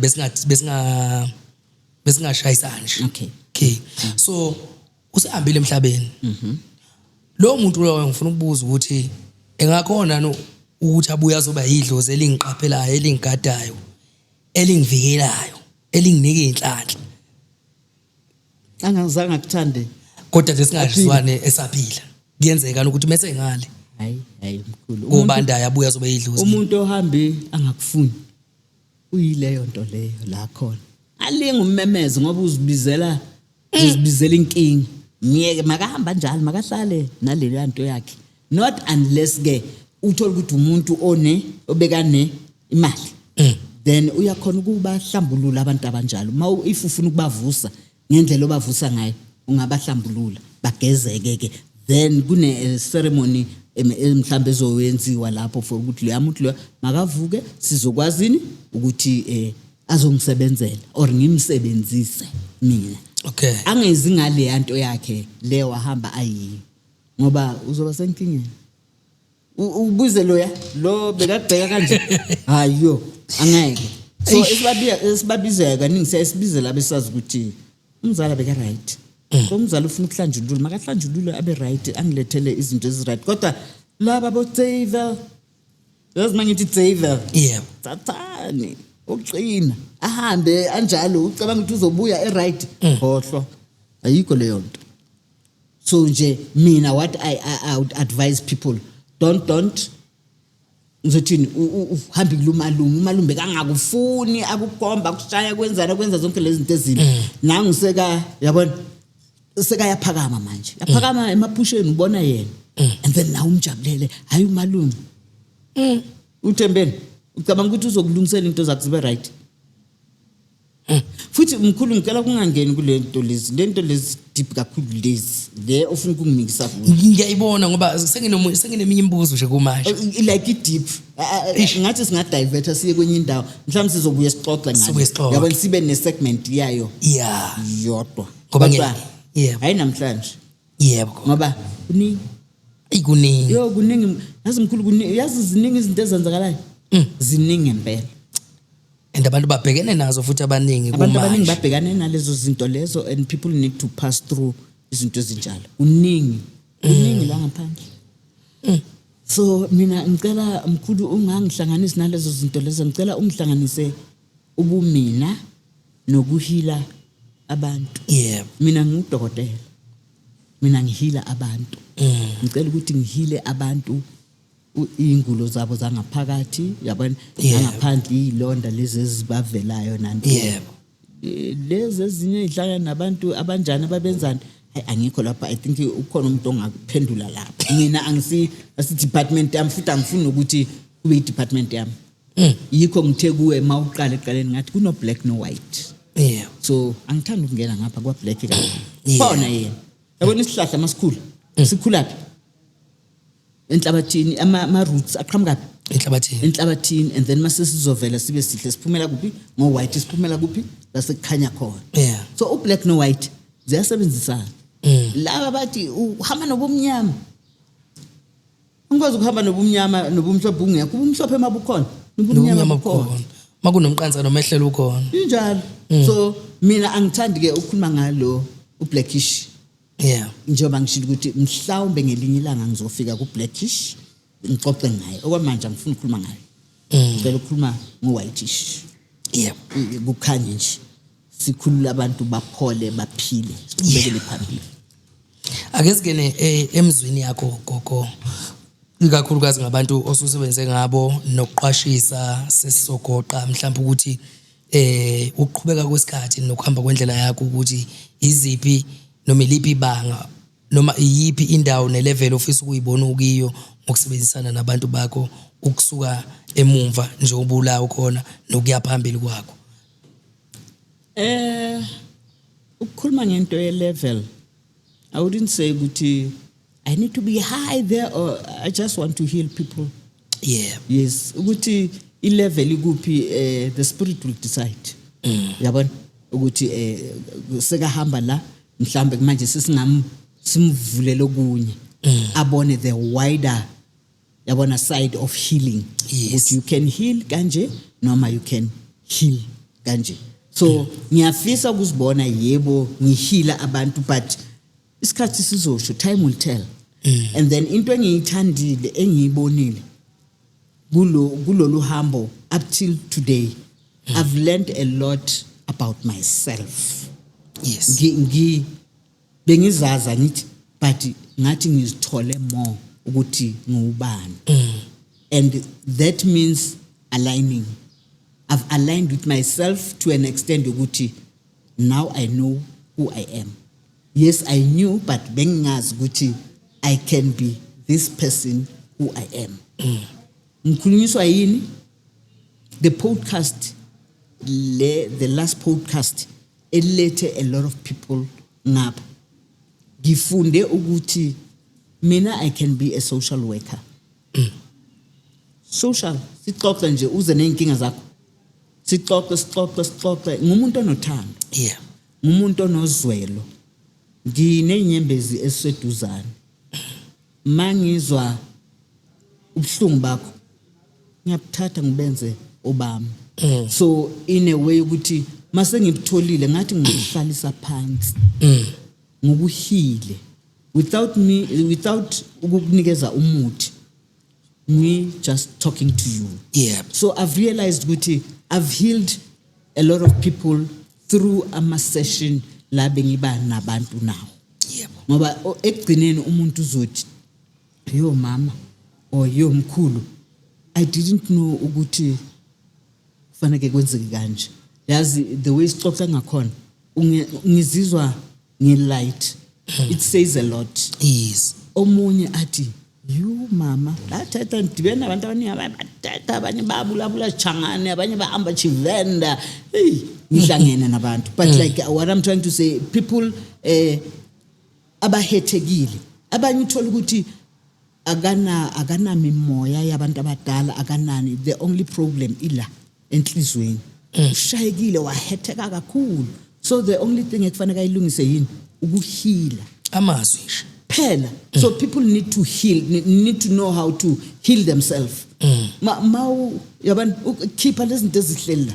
besingashayisana nje. Okay. So usehambile emhlabeni. Lo muntu lo ngifuna ukubuza ukuthi engakhona ukuthi abuya azoba yidlozi elingiqaphelayo elingigadayo elingivikelayo elinginike inhlanhla. Angazange akuthande. Kodwa nje singazizwane esaphila. Kuyenzeka ukuthi mase ngale. Hayi mkhulu. Ubandayo abuya azoba yidlozi. Umuntu ohambe angakufuni. Uyileyo nto leyo la khona. Alinga ummemeze ngoba uzibizela inkingi. Ngiyeke makahamba njalo makahlale naleli nto yakhe. Not unless ke uthola ukuthi umuntu obekane imali. Then uyakhona ukuba hlambulula abantu abanjalo. If ufuna ukubavusa ngendlela obavusa ngayo ungabahlambulula bagezeke ke. Then kune ceremony mhlambe ezowenziwa lapho for ukuthi lo muntu lo makavuke sizokwazini ukuthi azongisebenzela or ngimsebenzise mina. Okay. Angezi ngale yanto yakhe le wahamba ayi ngoba uzoba senkingeni. Ubuze lo bekabheka kanje hayo angeke. So esibabizeka kaningi siyasibizela besazi ukuthi umzala beka right. So umzala ufuna ukuhlanjulula makahlanjulule abe right angilethele izinto ezi right kodwa laba bo Xavier yazimangithi Xavier yebo sathani uqina ahambe anjalo ucabanga ukuthi uzobuya right khohlwa ayikho leyo nto. So nje mina what I would advise people don't ngizothini uhambe kumalume bekangakufuni akukomba akushaya kwenza zonke lezi zinto ezini nangiseka yabona sekayaphakama manje yaphakama emaphusheni ubona yena and then nawe umjabulele hayi umalume uThembeni ucabanga ukuthi uzokulungisela into zakho zibe right futhi mkhulu ngicela kungangeni kule nto lezi deep kakhulu lezi le ofuna ukungimikisa kuyo ngiyayibona ngoba sengineminye imibuzo nje kumanje like deep ngathi singadivert siye kwenye indawo mhlawumbe sizobuye sixoxe ngayo yabo sibe ne segment yayo yodwa ngoba hayi namhlanje yebo ngoba kuningi kuningi yazi mkhulu kuningi yazi ziningi izinto ezenzakalayo ziningi empela and abantu babhekene nazo futhi abaningi kumanje abantu abaningi babhekane nalezo zinto lezo and people need to pass through izinto ezinjalo kuningi la ngaphandle so mina ngicela mkhulu ungangihlanganisi nalezo zinto lezo ngicela ungihlanganise ubumina nokuhila abantu mina ngudokotela mina ngihila abantu ngicela ukuthi ngihile abantu ingulo zabo zangaphakathi yabona ngaphandle izilonda lezi ezibavelayo nanto lezi ezinye ihlala nabantu abanjani ababenzani angikho lapha I think ukhona umuntu ongaphendula lapha mina asi department yami futhi angifuni ukuthi kube department yami yikho ngithe kuwe mawuqala eqaleni ngathi kuno black no white so angithanda ukungena ngapha kwa black khona yena yabona isihlahla masikhulu sikhulaphi enhlabathini ama roots aqhamuka enhlabathini and then mase sizovela sibe sihle siphumela kuphi ngo white siphumela kuphi base kukhanya khona so u black no white ziyasebenzisana laba bathi uhamba nobumnyama ungikwazi ukuhamba nobumnyama nobumhlophe ungekho ubumhlophe mabukhona nobumnyama bukhona makunomqansa nomehlelo ukhona injalo so mina angithandi ke ukukhuluma ngalo u blackish njengoba ngishilo ukuthi mhlawumbe ngelinye ilanga ngizofika ku blackish ngixoxe ngaye okwamanje angifuni ukukhuluma ngaye ngicela ukukhuluma ngo whitish kukhanye nje sikhulula abantu baphole baphile siqhubekele phambili ake singene emzweni yakho gogo ikakhulukazi ngabantu osusebenze ngabo nokuqwashisa sesisogoqa mhlawumbe ukuthi ukuqhubeka kwesikhathi nokuhamba kwendlela yakho ukuthi iziphi noma iliphi ibanga noma iyiphi indawo nelevel ofisa ukuyibona ukiyo ngokusebenzisana nabantu bakho ukusuka emumva njengoba ulawo khona nokuya phambili kwakho ukukhuluma ngento ye level I wouldn't say ukuthi I need to be high there or I just want to heal people yes ukuthi i-level ikuphi the spirit will decide yabona ukuthi sekahamba la mhlambe manje simvulele okunye abone the wider yabona side of healing ukuthi you can heal kanje noma you can heal kanje so ngiyafisa ukuzibona yebo ngihila abantu but isikhathi sizosho time will tell and then into engiyithandile engiyibonile kulolu hambo up till today I've learned a lot about myself bengizaza ngithi but ngathi ngizithole more ukuthi ngubani and that means aligning I've aligned with myself to an extent ukuthi now I know who I am yes I knew but bengazi ukuthi I can be this person who I am ngikhulunyiswa yini the podcast the last podcast elete a lot of people ngapha ngifunde ukuthi mina I can be a social worker social sixoxe nje uze nenkinga zakho sixoxe ngumuntu onothando ngumuntu onozwelo nginenyembezi eseduzana mangizwa ubuhlungu bakho ngiyabuthatha ngibenze obami so in a way ukuthi mase ngibutholile ngathi ngihlalisa phansi ngokuhile without ukukunikeza umuthi me just talking to you so I've realized ukuthi I've healed a lot of people through a session la bengiba nabantu now ngoba ekugcineni umuntu uzothi yo mama or yo mkhulu I didn't know ukuthi kufanele kwenzeke kanje yazi the way sixoxa ngakhona ngizizwa ngilight it says a lot. Yes. Omunye athi you mama lathatha ndibene nabantu abaningi abathatha abanye babulabula changane abanye bahamba chivenda ngihlangene nabantu but like what I'm trying to say people abahethekile abanye uthola ukuthi akana mimoya yabantu abadala akanani the only problem ila enhlizweni ushayekile wahetheka kakhulu so the only thing ekufanele ayilungise yini ukuhila amazwi phela so people need to heal need to know how to heal themselves mau yabani keep lezinto ezihlela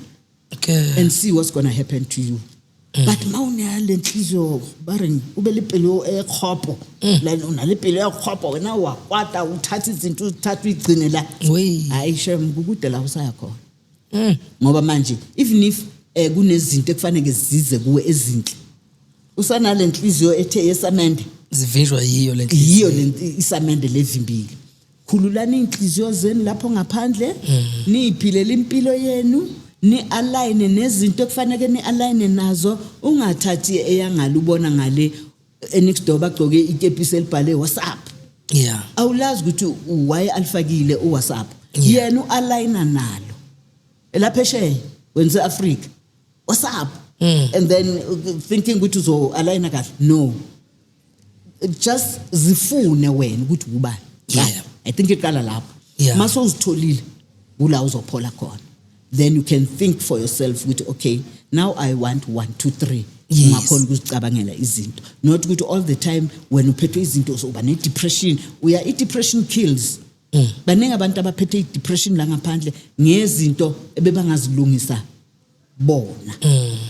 okay and see what's going to happen to you but mawune lenhliziyo baring ube lepelo ekhopho la unalepelo ekhopho wena wakwata uthatha izinto uzithatha igcine la ayishe ukude la usaya khona ngoba manje even if kunezinto ekufanele zize kuwe ezinhle usana lenhliziyo ethe yesamende zivinjwa yiyo isamende lezimbili khululani inhliziyo zenu lapho ngaphandle niphilela impilo yenu ni align nezinto ekufanele ni align nazo ungathathi eyangala ubona ngale next door bagcoke ikepisi elibhale WhatsApp awulazi ukuthi why alifakile uWhatsApp yena ualigna nalo lapha eshe wenze Africa WhatsApp and then thinking ukuthi uzo aligna kahle no just zifune wena ukuthi ubani I think iqala lapho mase uzitholile kula uzophola khona then you can think for yourself with okay now I want 1 2 3 ungakhona ukuzicabangela izinto not ukuthi all the time when uphethwe izinto so uba ne depression i-depression kills baningi abantu abaphethe i-depression la ngaphandle ngezinto ebebangazilungisa bona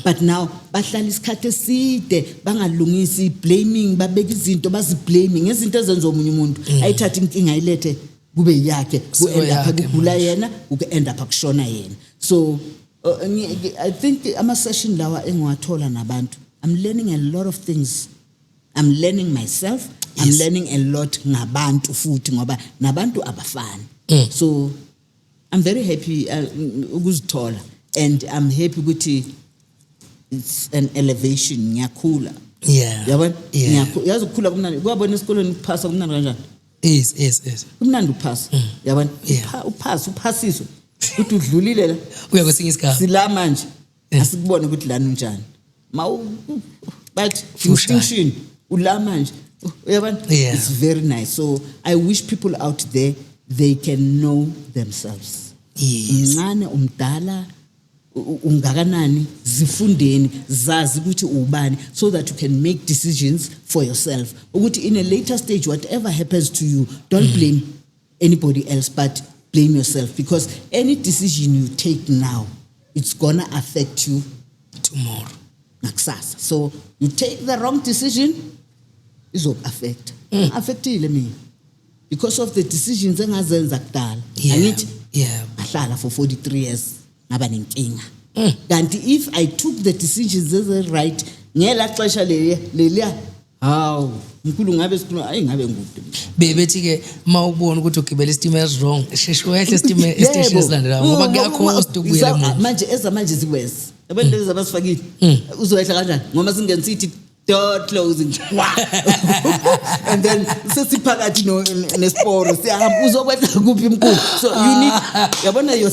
but now bahlala isikhathi eside bangalungisi blaming babeka izinto baziblaming ngezinto ezenza omunye umuntu ayithatha inkinga ayilethe kube yakhe ku-end up kugula yena ku-end up kushona yena so I think ama-session lawa engiwathola nabantu I'm learning a lot of things I'm learning myself I'm learning a lot ngabantu futhi ngoba nabantu abafani so I'm very happy ukuzithola and I'm happy ukuthi it's an elevation ngiyakhula yabona yazi ukukhula kumnandi kuyabona esikoleni ukuphasa kumnandi kanjani yes kumnandi ukuphasa yabona uphasiswe ukuthi udlulile la uya kwesinye isikhathi sila manje asikubone ukuthi lana unjani but distinction ula manje yabona it's very nice so I wish people out there they can know themselves mncane umdala ungakanani zifundeni zazi ukuthi ubani so that you can make decisions for yourself ukuthi in a later stage whatever happens to you don't blame anybody else but blame yourself because any decision you take now it's gonna affect you tomorrow nakusasa so you take the wrong decision izokuaffect affectile mina because of the decisions engazenza kudala angithi ahlala for 43 years ngaba nenkinga kanti if I took the decisions as right ngela xesha leliya haw mkhulu ngabe sikhuluma ngabe ngude bebethi ke mawubona ukuthi ugibela isitimela wrong sheshe wehle isitimela istation esilandelayo ngoba kuyakhosta ukubuyela emuva manje ezamanje zikwezi abantu ezabasifakile uzoyehla kanjani ngoba singenithi door closing and then sesiphakathi nesiporo siyahamba uzokwetha kuphi mkhulu so you need yabona your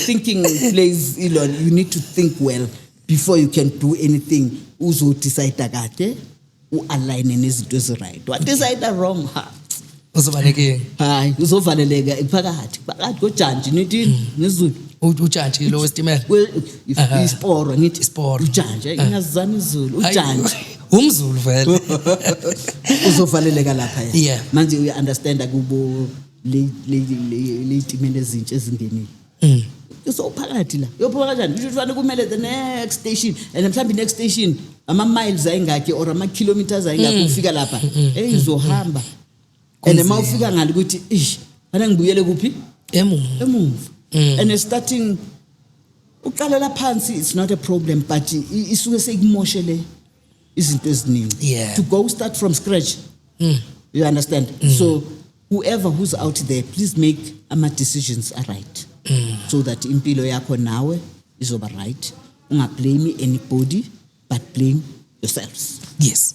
thinking plays ilon you need to think well before you can do anything uzo decide kade ualign nezinto eziright what decide wrong uzobaleke hayi uzovaleleka phakathi kojantshi nithi nezulu ujantshi lo wesitimela isporo ngithi isporo ujantshi ingazizana izulu ujantshi umzulu vele uzovaleleka lapha manje uya understand kubo le itimela ezintsha ezingenile so phakathi la yophuma kanjani usho kufanele kumele the next station and mhlawumbe next station ama miles ayingakhe or ama kilometers ayingakhe ufika lapha izohamba and mawufika ngale ukuthi bana ngibuyele kuphi emuva and starting uqalela phansi it's not a problem but isuke seyikumoshele izinto eziningi to go start from scratch you understand so whoever who's out there please make ama decisions are right so that impilo yakho nawe izoba right ungablame anybody but blame yourselves yes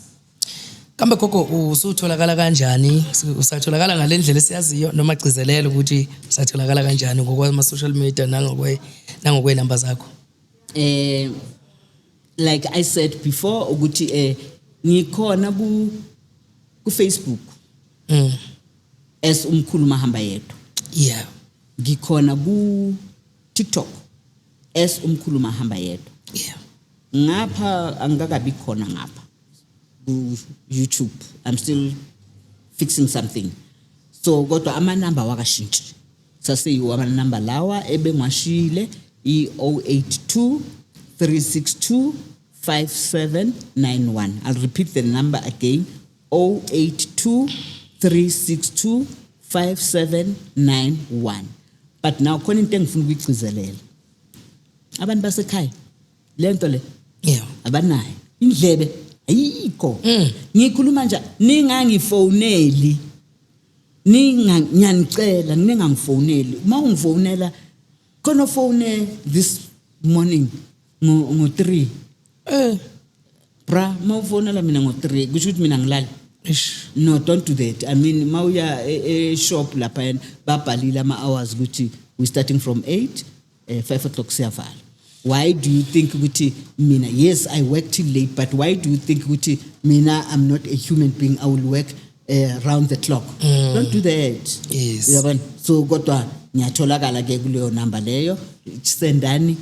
kambe gogo usutholakala kanjani usatholakala ngalendlela esiyaziyo noma gcizelela ukuthi usatholakala kanjani ngokwama social media nangokwe number zakho like I said before ukuthi ngikhona ku Facebook as umkhulu mahamba yedwa yeah ngikhona ku TikTok as umkhulu mahamba yedwa yeah ngapha angakabi khona ngapha ku YouTube I'm still fixing something so kodwa ama number wakashintshi sasiyiwo ama number lawa ebengwashile i082 362 5791 I'll repeat the number again 082 362 5791 but now khona into engifuna ukuyigcizelela abantu basekhaya lento le yeah abanayo indlebe ayikho ngikhuluma nje ningangifoneli ninganyanicela ningangifoneli mawungifonela khona phone this morning ngo3 bra mawufonela mina ngo3 kusho ukuthi mina ngilala no don't do that I mean mawuya shop lapha babhalile ama hours ukuthi we starting from 8 5 o'clock siyavala why do you think ukuthi mina yes I work till late but why do you think ukuthi mina I'm not a human being I will work round the clock don't do that yes yabona so kodwa ngiyatholakala ke kuleyo number leyo sendani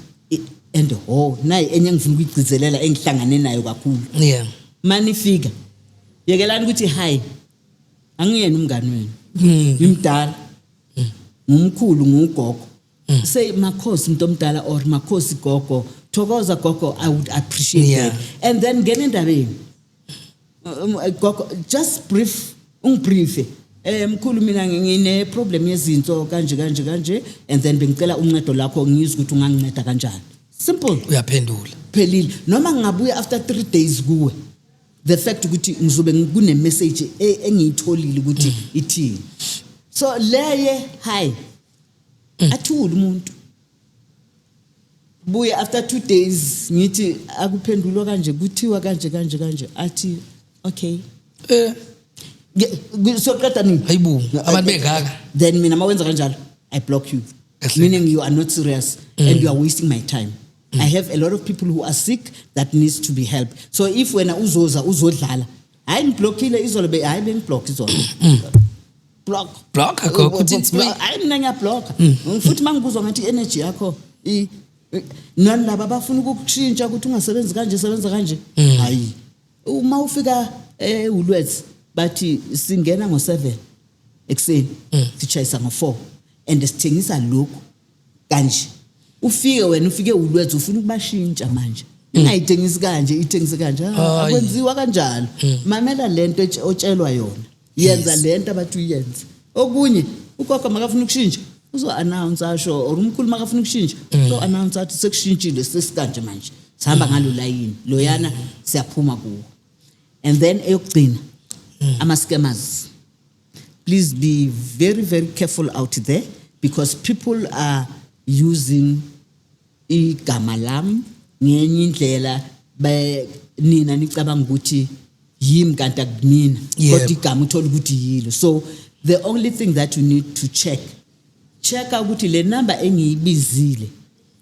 and nayi enye ngifuna ukuyigcizelela engihlangane nayo kakhulu yeah manifika yekelani ukuthi hi angiyena umngani wenu ngimdala ngumkhulu ngugogo say makhosi umuntu omdala or makhosi gogo thokoza gogo I would appreciate that and then ngene endabeni gogo just ungibriefe mkhulu mina ngine problem yezinto kanje and then bengicela uncedo lakho ngizwe ukuthi unganginceda kanjani simple uyaphendula phelile noma ngingabuya after 3 days kuwe the fact ukuthi ngizobe ngikune message engiyitholile ukuthi ithini so leye hi athula umuntu buya after 2 days ngithi akuphendulwa kanje kuthiwa kanje athi okay so qeda nini hayibu abantu bengaka then mina mawenza kanjalo I block you meaning you are not serious and you are wasting my time I have a lot of people who are sick that needs to be helped so if wena uzodlala hayi ngiblockile izolo hayi bengiblock izolo block akuthi hayi mina ngiyablock futhi mangibuzwa ngathi energy yakho nani laba bafuna ukukushintsha ukuthi ungasebenzi kanje sebenza kanje hayi uma ufika uLwezi bathi singena ngo7 ekseni sichayisa ngo4 and sithengisa lokho kanje ufike uLwezi ufuna ukubashintsha manje ingayithengisi kanje ithengise kanje akwenziwa kanjalo mamela lento otshelwa yona yenza lento abathi uyenze okunye ugogo makafuna ukushintsha uzo announce asho or umkhulu makafuna ukushintsha so announce athi sekushintshile sesikanje manje sihamba ngalo line loyana siyaphuma kuwo and then eyokugcina ama scammers please be very very careful out there because people are using igama lami ngenye indlela nina nicabanga ukuthi yimi kanti akumina kodwa igama uthola ukuthi yilo so the only thing that you need to check ukuthi le number engiyibizile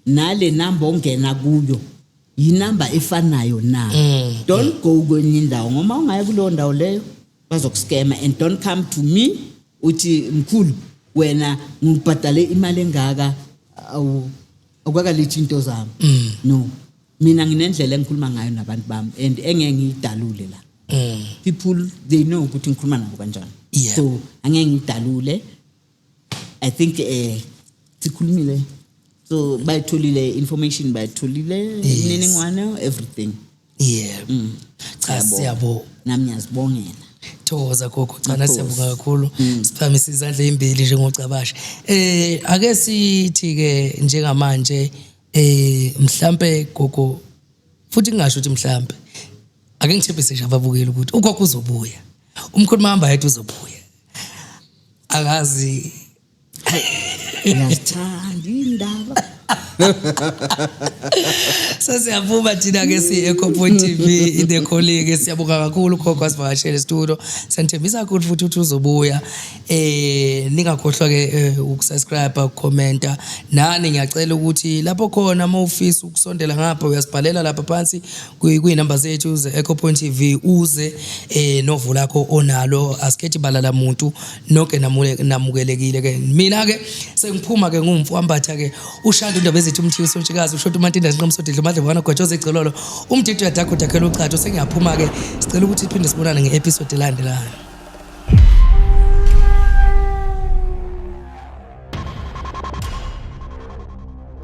nale number ongena kuyo yinumber efanayo na don't go kwenye indawo ngoba ungaya kuleyo ndawo leyo bazokuscama and don't come to me uthi mkhulu wena ngibhadale imali engaka akwakalethi into zami no mina nginendlela engikhuluma ngayo nabantu bami and engeke ngiyidalule la people they know ukuthi ngikhuluma nabo kanjani so angeke ngidalule I think sikhulumile so bayitholile information bayitholile inenengwane everything cha siyabo nami ngiyazibongela thokoza gogo cha siyabonga kakhulu siphamise izandla ezimbili njengocabasha ake sithi ke njengamanje mhlambe gogo futhi ngingasho ukuthi mhlambe ake ngithembise nje ababukeli ukuthi ugogo uzobuya umkhulu mahamba yedwa uzobuya akazi ngiyazithanda indaba Sesiyaphuma thina ke si-Ecopoint TV in the colleague siyabonga kakhulu ukhokho asivakashele studio sanithembisa kakhulu futhi ukuthi uzobuya ningakhohlwa ke ukusubscribe ukucomment nani ngiyacela ukuthi lapho khona mawufisa ukusondela ngapha uyasibhalela lapha phansi kuyinamba zethu ze-Ecopoint TV uze novo lakho onalo asikhethi balala muntu nonke namukelekile ke mina ke sengiphuma ke ngumfowambatha ke ushanda indaba ezithi umthiyo sontshikazi ushoda uMantinda sinqamsodidla madle bana gwajoza igcilolo umthetho yadakho dakhela uchacho sengiyaphuma ke sicela ukuthi iphinde sibonane ngeepisode elandelayo.